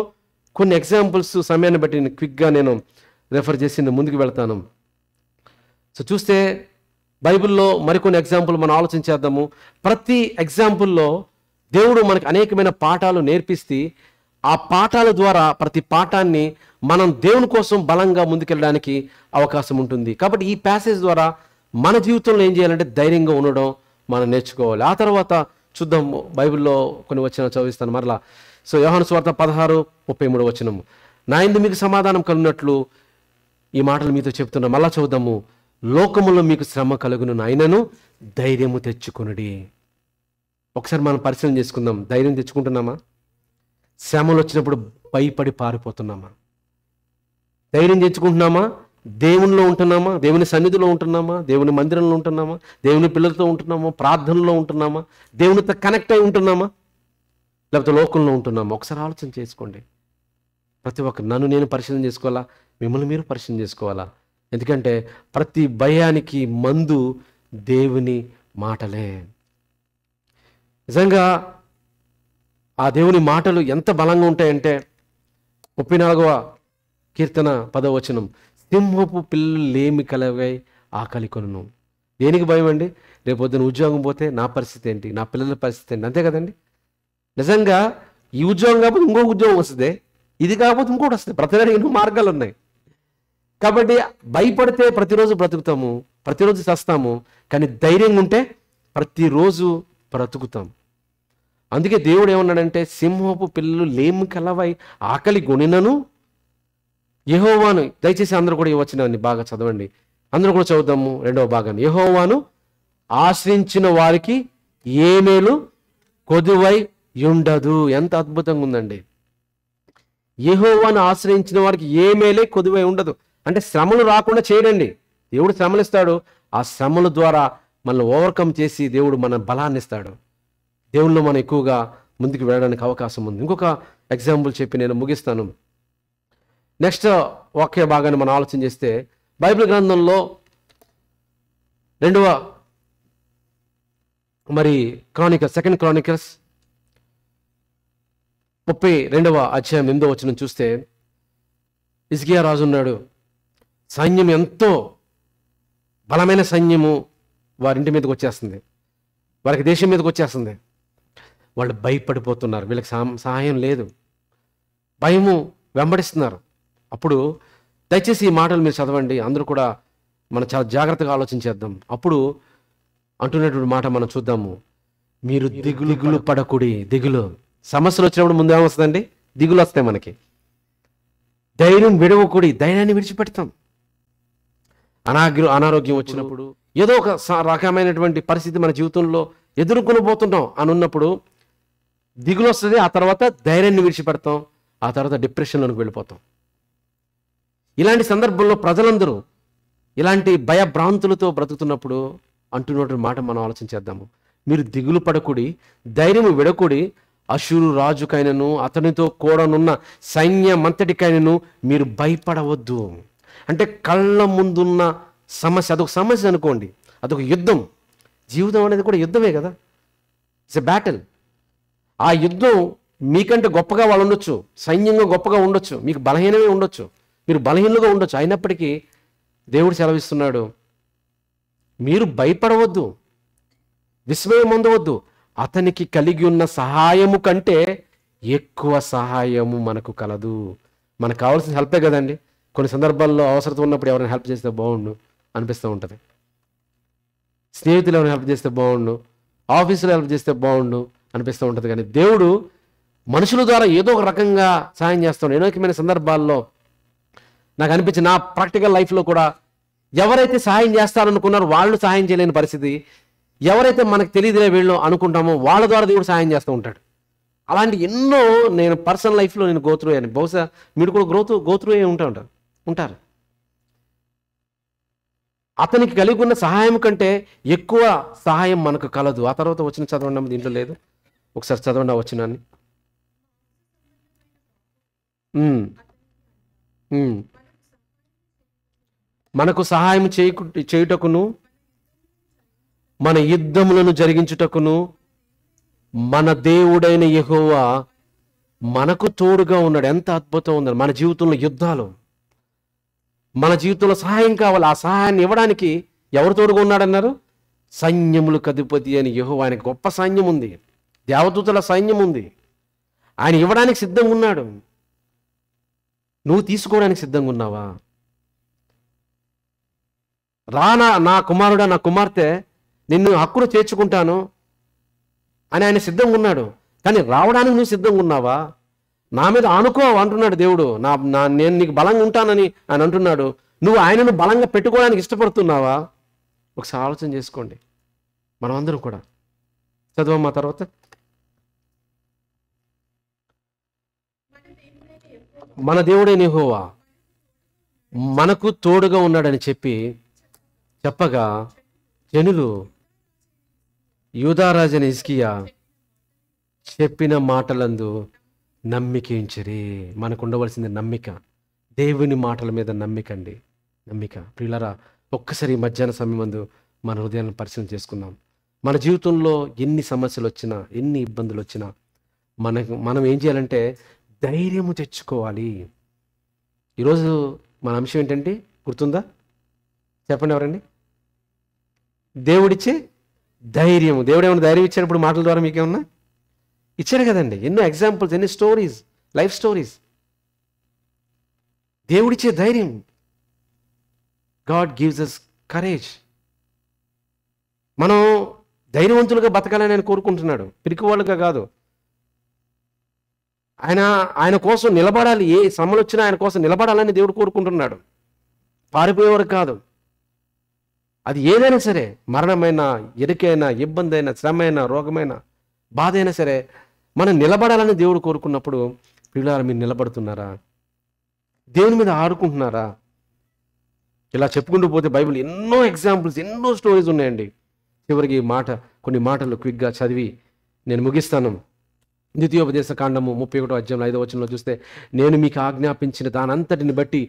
Speaker 1: కొన్ని ఎగ్జాంపుల్స్ సమయాన్ని బట్టి క్విక్గా నేను రెఫర్ చేసి నేను ముందుకు వెళ్తాను. సో చూస్తే బైబిల్లో మరికొన్ని ఎగ్జాంపుల్ మనం ఆలోచించేద్దాము. ప్రతి ఎగ్జాంపుల్లో దేవుడు మనకు అనేకమైన పాఠాలు నేర్పిస్తే ఆ పాఠాల ద్వారా ప్రతి పాఠాన్ని మనం దేవుని కోసం బలంగా ముందుకెళ్ళడానికి అవకాశం ఉంటుంది. కాబట్టి ఈ ప్యాసేజ్ ద్వారా మన జీవితంలో ఏం చేయాలంటే ధైర్యంగా ఉండడం మనం నేర్చుకోవాలి. ఆ తర్వాత చూద్దాం, బైబిల్లో కొన్ని వచనాలు చదివిస్తాను మరలా. సో యోహాను సువార్త 16:33 వచనము, నా యందు మీకు సమాధానం కలిగినట్లు ఈ మాటలు మీతో చెప్తున్నా. మళ్ళా చదువుదాము, లోకములో మీకు శ్రమ కలుగును, అయినను ధైర్యము తెచ్చుకొనుడి. ఒకసారి మనం పరిశీలన చేసుకుందాం. ధైర్యం తెచ్చుకుంటున్నామా? శ్రమలు వచ్చినప్పుడు భయపడి పారిపోతున్నామా? ధైర్యం తెచ్చుకుంటున్నామా? దేవునిలో ఉంటున్నామా? దేవుని సన్నిధిలో ఉంటున్నామా? దేవుని మందిరంలో ఉంటున్నామా? దేవుని పిల్లలతో ఉంటున్నామా? ప్రార్థనలో ఉంటున్నామా? దేవునితో కనెక్ట్ అయి ఉంటున్నామా? లేకపోతే లోకంలో ఉంటున్నామా? ఒకసారి ఆలోచన చేసుకోండి. ప్రతి ఒక్కరు, నన్ను నేను పరిశీలన చేసుకోవాలా, మిమ్మల్ని మీరు పరిశీలన చేసుకోవాలా. ఎందుకంటే ప్రతి భయానికి మందు దేవుని మాటలే. నిజంగా ఆ దేవుని మాటలు ఎంత బలంగా ఉంటాయంటే 34వ కీర్తన 10వ వచనం, సింహపు పిల్లలు లేమి కలవై ఆకలి కొనును. దేనికి భయం అండి? రేపు పొద్దున ఉద్యోగం పోతే నా పరిస్థితి ఏంటి, నా పిల్లల పరిస్థితి ఏంటి? అంతే కదండి. నిజంగా ఈ ఉద్యోగం కాకపోతే ఇంకొక ఉద్యోగం వస్తుంది, ఇది కాకపోతే ఇంకోటి వస్తుంది. ప్రతిదానికి ఎన్నో మార్గాలు ఉన్నాయి. కాబట్టి భయపడితే ప్రతిరోజు బ్రతుకుతాము, ప్రతిరోజు చస్తాము. కానీ ధైర్యంగా ఉంటే ప్రతిరోజు బ్రతుకుతాం. అందుకే దేవుడు ఏమన్నాడంటే, సింహపు పిల్లలు లేమి కలవై ఆకలి గొనినను యెహోవాను, దయచేసి అందరూ కూడా ఈ వచనాన్ని బాగా చదవండి, అందరూ కూడా చదువుతాము. 2వ భాగాన్ని, యెహోవాను ఆశ్రయించిన వారికి ఏ మేలు కొదువై ఉండదు. ఎంత అద్భుతంగా ఉందండి. యెహోవాను ఆశ్రయించిన వారికి ఏ మేలే కొదువై ఉండదు. అంటే శ్రమలు రాకుండా చేయడండి. దేవుడు శ్రమలు ఇస్తాడు, ఆ శ్రమల ద్వారా మనల్ని ఓవర్కమ్ చేసి దేవుడు మన బలాన్ని ఇస్తాడు. దేవుళ్ళు మనం ఎక్కువగా ముందుకు వెళ్ళడానికి అవకాశం ఉంది. ఇంకొక ఎగ్జాంపుల్ చెప్పి నేను ముగిస్తాను. నెక్స్ట్ వాక్య భాగాన్ని మనం ఆలోచన చేస్తే, బైబిల్ గ్రంథంలో 2వ క్రానికల్స్, 2 క్రానికల్స్ 32వ అధ్యాయం 8వ వచనం చూస్తే, హిజ్కియా రాజు ఉన్నాడు. సైన్యం ఎంతో బలమైన సైన్యము వారింటి మీదకి వచ్చేస్తుంది, వారికి దేశం మీదకి వచ్చేస్తుంది. వాళ్ళు భయపడిపోతున్నారు, వీళ్ళకి సహాయం లేదు, భయము వెంబడిస్తున్నారు. అప్పుడు దయచేసి ఈ మాటలు మీరు చదవండి, అందరూ కూడా మనం చాలా జాగ్రత్తగా ఆలోచించేద్దాం. అప్పుడు అంటున్నటువంటి మాట మనం చూద్దాము, మీరు దిగులు పడకుడి. దిగులు, సమస్యలు వచ్చినప్పుడు ముందు ఏమొస్తుందండి? దిగులు వస్తాయి మనకి. ధైర్యం విడవకుడి, ధైర్యాన్ని విడిచిపెడతాం. అనారోగ్యం వచ్చినప్పుడు, ఏదో ఒక రకమైనటువంటి పరిస్థితి మన జీవితంలో ఎదుర్కొని పోతున్నాం అని ఉన్నప్పుడు దిగులు వస్తుంది. ఆ తర్వాత ధైర్యాన్ని విడిచిపెడతాం, ఆ తర్వాత డిప్రెషన్లోకి వెళ్ళిపోతాం. ఇలాంటి సందర్భంలో ప్రజలందరూ ఇలాంటి భయభ్రాంతులతో బ్రతుకుతున్నప్పుడు అంటున్నటువంటి మాట మనం ఆలోచించేద్దాము. మీరు దిగులు పడకుడి, ధైర్యము విడకుడి, అషూరు రాజుకైనను అతనితో కూడనున్న సైన్యమంతటికైనను మీరు భయపడవద్దు. అంటే కళ్ళ ముందున్న సమస్య, అదొక సమస్య అనుకోండి, అదొక యుద్ధం. జీవితం అనేది కూడా యుద్ధమే కదా, ఇట్స్ ఎ బ్యాటిల్. ఆ యుద్ధం మీకంటే గొప్పగా వాళ్ళు ఉండొచ్చు, సైన్యంగా గొప్పగా ఉండొచ్చు, మీకు బలహీనమే ఉండొచ్చు, మీరు బలహీనంగా ఉండొచ్చు. అయినప్పటికీ దేవుడు సెలవిస్తున్నాడు, మీరు భయపడవద్దు, విస్మయం పొందవద్దు. అతనికి కలిగి ఉన్న సహాయము కంటే ఎక్కువ సహాయము మనకు కలదు. మనకు కావాల్సిన హెల్పే కదండి. కొన్ని సందర్భాల్లో అవసరం ఉన్నప్పుడు ఎవరైనా హెల్ప్ చేస్తే బాగుండు అనిపిస్తూ ఉంటుంది. స్నేహితులు ఎవరైనా హెల్ప్ చేస్తే బాగుండు, ఆఫీసులో హెల్ప్ చేస్తే బాగుండు అనిపిస్తూ ఉంటుంది. కానీ దేవుడు మనుషుల ద్వారా ఏదో ఒక రకంగా సహాయం చేస్తాడు. అనేకమైన సందర్భాల్లో నాకు అనిపించింది, నా ప్రాక్టికల్ లైఫ్లో కూడా ఎవరైతే సహాయం చేస్తారనుకున్నారో వాళ్ళు సహాయం చేయలేని పరిస్థితి, ఎవరైతే మనకు తెలియదులే వీళ్ళు అనుకుంటామో వాళ్ళ ద్వారా దేవుడు సహాయం చేస్తూ ఉంటాడు. అలాంటి ఎన్నో నేను పర్సనల్ లైఫ్లో నేను గోత్రూ అయ్యాను. బహుశా మీరు కూడా గోత్రూ అయ్యి ఉంటారు. అతనికి కలిగి ఉన్న సహాయం కంటే ఎక్కువ సహాయం మనకు కలదు. ఆ తర్వాత వచ్చిన చదవండి, దీంట్లో లేదు, ఒకసారి చదవండి ఆ వచనాన్ని. మనకు సహాయం చేయుటకును మన యుద్ధములను జరిగించుటకును మన దేవుడైన యెహోవా మనకు తోడుగా ఉన్నాడు. ఎంత అద్భుతం ఉందండి. మన జీవితంలో యుద్ధాలు, మన జీవితంలో సహాయం కావాలి. ఆ సహాయాన్ని ఇవ్వడానికి ఎవరు తోడుగా ఉన్నాడన్నారు? సైన్యములకు అధిపతి అని యెహోవా, ఆయనకు గొప్ప సైన్యం ఉంది, దేవదూతల సైన్యం ఉంది. ఆయన ఇవ్వడానికి సిద్ధంగా ఉన్నాడు. నువ్వు తీసుకోవడానికి సిద్ధంగా ఉన్నావా? నా కుమారుడా, నా కుమార్తె, నిన్ను హక్కును చేర్చుకుంటాను అని ఆయన సిద్ధంగా ఉన్నాడు. కానీ రావడానికి నువ్వు సిద్ధంగా ఉన్నావా? నా మీద ఆనుకో అంటున్నాడు దేవుడు. నేను నీకు బలంగా ఉంటానని ఆయన అంటున్నాడు. నువ్వు ఆయనను బలంగా పెట్టుకోవడానికి ఇష్టపడుతున్నావా? ఒకసారి ఆలోచన చేసుకోండి. మనం అందరం కూడా చదవమ్మా. తర్వాత మన దేవుడైన యెహోవా మనకు తోడుగా ఉన్నాడని చెప్పగా జనులు యూదారాజైన హిజ్కియా చెప్పిన మాటలందు నమ్మిక ఉంచిరి. మనకు ఉండవలసింది నమ్మిక, దేవుని మాటల మీద నమ్మిక అండి, నమ్మిక. ప్రియులారా, ఒక్కసారి మధ్యాహ్న సమయం ముందు మన హృదయాలను పరిశీలన చేసుకుందాం. మన జీవితంలో ఎన్ని సమస్యలు వచ్చినా, ఎన్ని ఇబ్బందులు వచ్చినా మనం ఏం చేయాలంటే ధైర్యము తెచ్చుకోవాలి. ఈరోజు మన అంశం ఏంటంటే గుర్తుందా? చెప్పండి ఎవరండి? దేవుడిచ్చే ధైర్యము. దేవుడు ఏమైనా ధైర్యం ఇచ్చినప్పుడు మాటల ద్వారా మీకేమన్నా ఇచ్చాడు కదండి. ఎన్నో ఎగ్జాంపుల్స్, ఎన్ని స్టోరీస్, లైఫ్ స్టోరీస్. దేవుడిచ్చే ధైర్యం. God gives us courage. మనం ధైర్యవంతులుగా బతకాలని ఆయన కోరుకుంటున్నాడు, పిరికివాళ్ళుగా కాదు. ఆయన కోసం నిలబడాలి. ఏ శ్రమలు వచ్చినా ఆయన కోసం నిలబడాలని దేవుడు కోరుకుంటున్నాడు, పారిపోయేవారు కాదు. అది ఏదైనా సరే, మరణమైన, ఎరుకైనా, ఇబ్బంది అయినా, శ్రమ అయినా, రోగమైన, బాధ అయినా సరే, మనం నిలబడాలని దేవుడు కోరుకున్నప్పుడు పిల్లలు మీరు నిలబడుతున్నారా? దేవుని మీద ఆడుకుంటున్నారా? ఇలా చెప్పుకుంటూ పోతే బైబిల్ ఎన్నో ఎగ్జాంపుల్స్, ఎన్నో స్టోరీస్ ఉన్నాయండి. చివరికి కొన్ని మాటలు క్విక్గా చదివి నేను ముగిస్తాను. ద్వితీయోపదేశ కాండము 31వ అధ్యాయం 5వ వచనంలో చూస్తే, నేను మీకు ఆజ్ఞాపించిన దానంతటిని బట్టి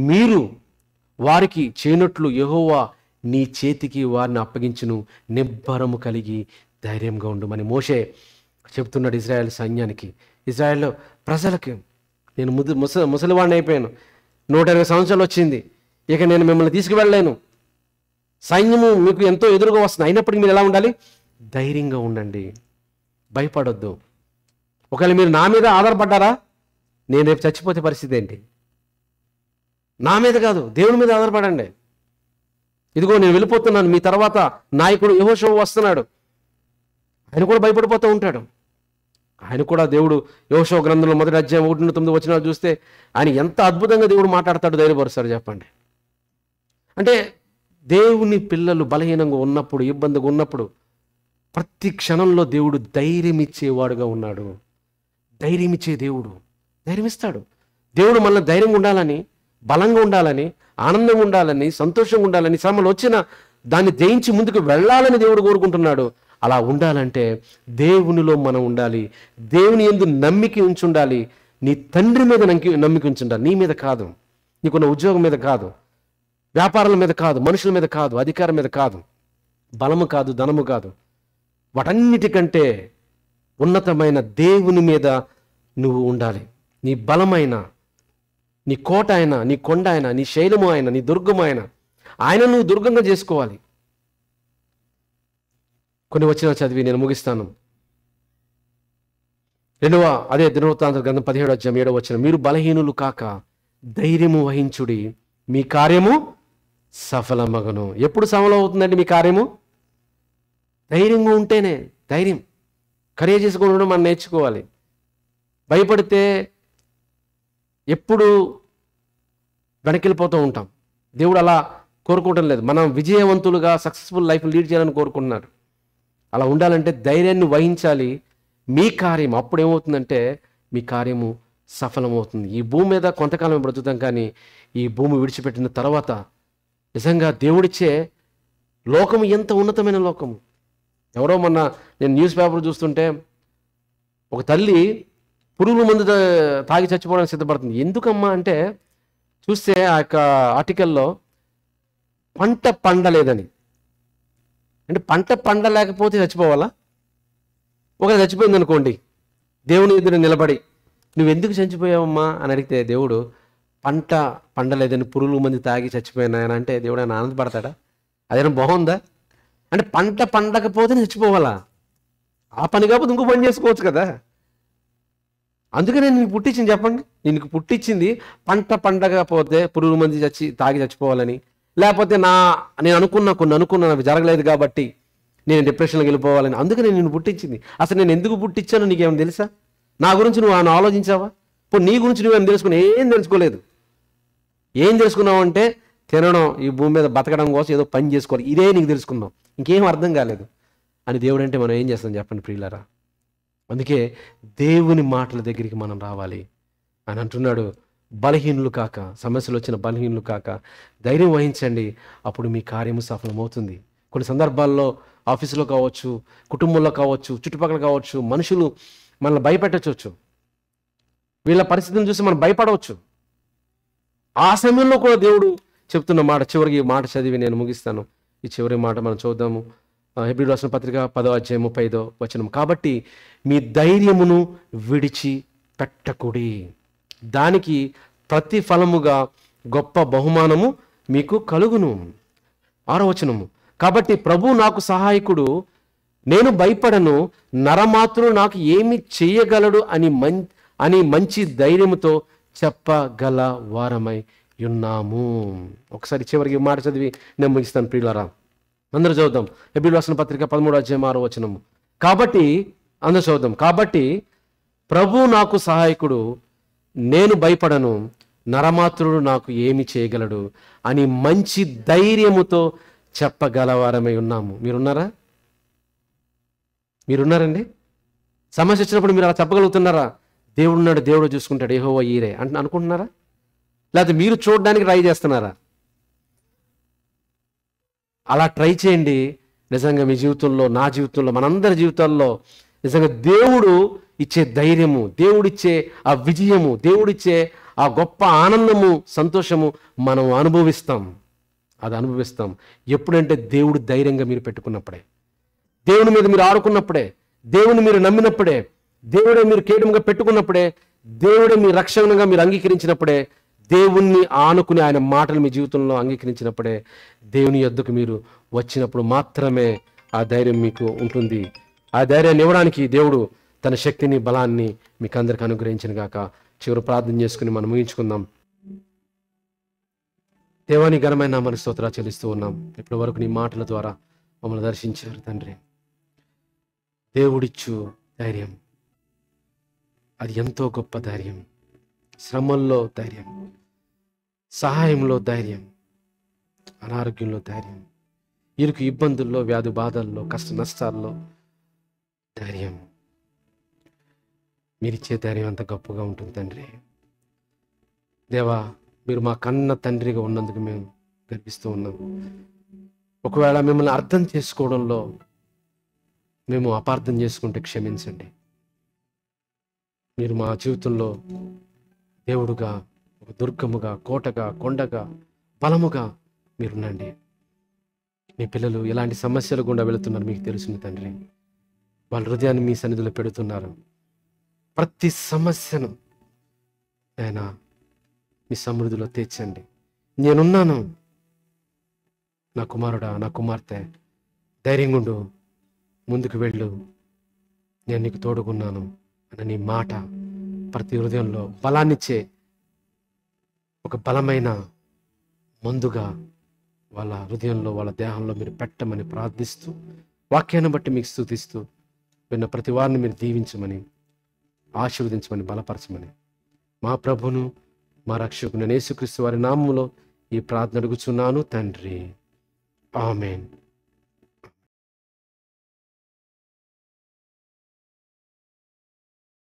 Speaker 1: మీరు వారికి చేయనట్లు యెహోవా నీ చేతికి వారిని అప్పగించును, నిబ్బరము కలిగి ధైర్యంగా ఉండమని మోషే చెప్తున్నాడు ఇజ్రాయెల్ సైన్యానికి, ఇజ్రాయెల్ ప్రజలకి. నేను ముసలివాడిని అయిపోయాను, 120 సంవత్సరాలు వచ్చింది, ఇక నేను మిమ్మల్ని తీసుకువెళ్ళలేను, సైన్యము మీకు ఎంతో ఎదురుగా వస్తుంది, అయినప్పటికీ మీరు ఎలా ఉండాలి? ధైర్యంగా ఉండండి, భయపడొద్దు. ఒకవేళ మీరు నా మీద ఆధారపడ్డారా, నేను రేపు చచ్చిపోతే పరిస్థితి ఏంటి? నా మీద కాదు, దేవుని మీద ఆధారపడండి. ఇదిగో నేను వెళ్ళిపోతున్నాను, మీ తర్వాత నాయకుడు యెహోషువ వస్తున్నాడు. ఆయన కూడా భయపడిపోతూ ఉంటాడు. ఆయన కూడా దేవుడు యెహోషువ గ్రంథంలో 1వ అధ్యాయం 1-9 వచనాలు చూస్తే ఆయన ఎంత అద్భుతంగా దేవుడు మాట్లాడతాడు, ధైర్యపరుస్తాడు. చెప్పండి. అంటే దేవుని పిల్లలు బలహీనంగా ఉన్నప్పుడు, ఇబ్బందిగా ఉన్నప్పుడు ప్రతి క్షణంలో దేవుడు ధైర్యం ఇచ్చేవాడుగా ఉన్నాడు. ధైర్యం ఇచ్చే దేవుడు ధైర్యం ఇస్తాడు. దేవుడు మనల్ని ధైర్యంగా ఉండాలని, బలంగా ఉండాలని, ఆనందంగా ఉండాలని, సంతోషంగా ఉండాలని, శ్రమలు వచ్చినా దాన్ని జయించి ముందుకు వెళ్ళాలని దేవుడు కోరుకుంటున్నాడు. అలా ఉండాలంటే దేవునిలో మనం ఉండాలి, దేవుని యందు నమ్మిక ఉండాలి, నీ తండ్రి మీద నమ్మిక ఉండాలి. నీ మీద కాదు, నీకున్న ఉద్యోగం మీద కాదు, వ్యాపారాల మీద కాదు, మనుషుల మీద కాదు, అధికారం మీద కాదు, బలము కాదు, ధనము కాదు, వాటన్నిటికంటే ఉన్నతమైన దేవుని మీద నువ్వు ఉండాలి. నీ బలమైన, నీ కోట అయినా, నీ కొండ అయినా, నీ శైలము అయినా, నీ దుర్గము అయినా ఆయన నువ్వు దుర్గంగా చేసుకోవాలి. కొన్ని వచనాలు చదివి నేను ముగిస్తాను. అదే దినవృత్తాంత గ్రంథం 17వ అధ్యాయం 7వ వచనం, మీరు బలహీనులు కాక ధైర్యము వహించుడి, మీ కార్యము సఫలమగును. ఎప్పుడు సఫలం అవుతుందండి మీ కార్యము? ధైర్యంగా ఉంటేనే. ధైర్యం, కరేజెస్గా ఉండడం మనం నేర్చుకోవాలి. భయపడితే ఎప్పుడు వెనకెళ్ళిపోతూ ఉంటాం. దేవుడు అలా కోరుకోవడం లేదు. మనం విజయవంతులుగా సక్సెస్ఫుల్ లైఫ్ లీడ్ చేయాలని కోరుకుంటున్నారు. అలా ఉండాలంటే ధైర్యాన్ని వహించాలి. మీ కార్యం అప్పుడు ఏమవుతుందంటే మీ కార్యము సఫలమవుతుంది. ఈ భూమి మీద కొంతకాలం బ్రతుకుతాం, కానీ ఈ భూమి విడిచిపెట్టిన తర్వాత నిజంగా దేవుడిచ్చే లోకము ఎంత ఉన్నతమైన లోకము. ఎవరో మొన్న నేను న్యూస్ పేపర్ చూస్తుంటే ఒక తల్లి పురుగుల మందు తాగి చచ్చిపోవడానికి సిద్ధపడుతుంది. ఎందుకమ్మా అంటే చూస్తే ఆ యొక్క ఆర్టికల్లో పంట పండలేదని. అంటే పంట పండలేకపోతే చచ్చిపోవాలా? ఒకవేళ చచ్చిపోయింది అనుకోండి, దేవుని ఎదురు నిలబడి నువ్వెందుకు చచ్చిపోయావమ్మా అని అడిగితే దేవుడు పంట పండలేదని పురుగుల మంది తాగి చచ్చిపోయినా అని అంటే దేవుడు ఆయన ఆనందపడతాడా? అదేనా బాగుందా? అంటే పంట పండకపోతే చచ్చిపోవాలా? ఆ పని కాకపోతే ఇంకో పని చేసుకోవచ్చు కదా. అందుకనే నేను పుట్టించింది చెప్పండి. నేను పుట్టించింది పంట పండకపోతే పురుగుల మంది తాగి చచ్చిపోవాలని, లేకపోతే నేను కొన్ని అనుకున్నాను అవి జరగలేదు కాబట్టి నేను డిప్రెషన్లోకి వెళ్ళిపోవాలని. అందుకనే నేను పుట్టించింది. అసలు నేను ఎందుకు పుట్టించానో నీకేమైనా తెలుసా? నా గురించి నువ్వు ఆయన ఆలోచించావా? ఇప్పుడు నీ గురించి నువ్వేమైనా తెలుసుకుని ఏం తెలుసుకోలేదు. ఏం తెలుసుకున్నావు అంటే తినడం, ఈ భూమి మీద బతకడం కోసం ఏదో పని చేసుకోవాలి, ఇదే నీకు తెలుసుకున్నావు, ఇంకేం అర్థం కాలేదు అని. దేవుడు అంటే మనం ఏం చేస్తాం చెప్పండి ప్రియులారా? అందుకే దేవుని మాటల దగ్గరికి మనం రావాలి అని అంటున్నాడు. బలహీనులు కాక, సమస్యలు వచ్చిన బలహీనులు కాక ధైర్యం వహించండి, అప్పుడు మీ కార్యము సఫలమవుతుంది. కొన్ని సందర్భాల్లో ఆఫీసులో కావచ్చు, కుటుంబంలో కావచ్చు, చుట్టుపక్కల కావచ్చు, మనుషులు మనల్ని భయపెట్టవచ్చు. వీళ్ళ పరిస్థితిని చూసి మనం భయపడవచ్చు. ఆ సమయంలో కూడా దేవుడు చెప్తున్న మాట, చివరికి ఈ మాట చదివి నేను ముగిస్తాను. ఈ చివరి మాట మనం చూద్దాము. హెబ్రీయులకు రాసిన పత్రిక 10:35 కాబట్టి మీ ధైర్యమును విడిచి పెట్టకుడి, దానికి ప్రతిఫలముగా గొప్ప బహుమానము మీకు కలుగును. 6 కాబట్టి ప్రభు నాకు సహాయకుడు, నేను భయపడను, నరమాత్రుడు నాకు ఏమి చేయగలడు అని మంచి ధైర్యముతో చెప్పగల వారమై ఉన్నాము. ఒకసారి చివరికి మాట చదివి నేను ముగిస్తాను ప్రియులారా. అందరూ చదువుదాం. హెబ్రీయులకు రాసిన పత్రిక 13:6 కాబట్టి అందరూ చదువుదాం. కాబట్టి ప్రభు నాకు సహాయకుడు, నేను భయపడను, నరమాత్రుడు నాకు ఏమి చేయగలడు అని మంచి ధైర్యముతో చెప్పగలవారమై ఉన్నాము. మీరున్నారండి? సమస్య వచ్చినప్పుడు మీరు అలా చెప్పగలుగుతున్నారా? దేవుడున్నాడు, దేవుడు చూసుకుంటాడు, యెహోవా ఈరే అనుకుంటున్నారా? లేకపోతే మీరు చూడడానికి ట్రై చేస్తున్నారా? అలా ట్రై చేయండి. నిజంగా మీ జీవితంలో, నా జీవితంలో, మనందరి జీవితాల్లో నిజంగా దేవుడు ఇచ్చే ధైర్యము, దేవుడిచ్చే ఆ విజయము, దేవుడిచ్చే ఆ గొప్ప ఆనందము, సంతోషము మనం అనుభవిస్తాం. అది అనుభవిస్తాం ఎప్పుడంటే దేవుడు ధైర్యంగా మీరు పెట్టుకున్నప్పుడే, దేవుని మీద మీరు ఆడుకున్నప్పుడే, దేవుని మీరు నమ్మినప్పుడే, దేవుడే మీరు కేడముగా పెట్టుకున్నప్పుడే, దేవుడే మీ రక్షణగా మీరు అంగీకరించినప్పుడే, దేవుణ్ణి ఆనుకుని ఆయన మాటలు మీ జీవితంలో అంగీకరించినప్పుడే, దేవుని యొద్దకు మీరు వచ్చినప్పుడు మాత్రమే ఆ ధైర్యం మీకు ఉంటుంది. ఆ ధైర్యాన్ని ఇవ్వడానికి దేవుడు తన శక్తిని, బలాన్ని మీకు అందరికి అనుగ్రహించిన గాక. చివరి ప్రార్థన చేసుకుని మనం ముగించుకుందాం. దేవాని ఘనమైన నామమునకు స్తోత్రాలు చెల్లిస్తూ ఉన్నాం. ఇప్పటి వరకు నీ మాటల ద్వారా మమ్మల్ని దర్శించారు తండ్రి. దేవుడిచ్చు ధైర్యం, అది ఎంతో గొప్ప ధైర్యం. శ్రమల్లో ధైర్యం, సహాయంలో ధైర్యం, అనారోగ్యంలో ధైర్యం, ఇరుకు ఇబ్బందుల్లో, వ్యాధి బాధల్లో, కష్ట నష్టాల్లో ధైర్యం. మీరిచ్చే ధైర్యం అంత గొప్పగా ఉంటుంది తండ్రి. దేవా, మీరు మా కన్న తండ్రిగా ఉన్నందుకు మేము గర్విస్తూ ఉన్నాం. ఒకవేళ మిమ్మల్ని అర్థం చేసుకోవడంలో మేము అపార్థం చేసుకుంటే క్షమించండి. మీరు మా జీవితంలో దేవుడుగా, ఒక దుర్గముగా, కోటగా, కొండగా, బలముగా మీరునండి. మీ పిల్లలు ఎలాంటి సమస్యలు గుండా వెళుతున్నారు మీకు తెలుసును తండ్రి. వాళ్ళ హృదయాన్ని మీ సన్నిధిలో పెడుతున్నారు. ప్రతి సమస్యను ఆయన మీ సమృద్ధిలో తీర్చండి. నేనున్నాను నా కుమారుడా, నా కుమార్తె, ధైర్యంగా ఉండు, ముందుకు వెళ్ళు, నేను నీకు తోడుకున్నాను అన్న నీ మాట ప్రతి హృదయంలో బలాన్నిచ్చే ఒక బలమైన మందుగా వాళ్ళ హృదయంలో, వాళ్ళ దేహంలో మీరు పెట్టమని ప్రార్థిస్తూ, వాక్యాన్ని బట్టి మీకు స్తుతిస్తూ, విన్న ప్రతి వారిని మీరు దీవించమని, ఆశీర్వదించమని, బలపరచమని మా ప్రభును, మా రక్షకుని యేసుక్రీస్తు వారి నామములో ఈ ప్రార్థన అడుగుచున్నాను తండ్రి. ఆమేన్.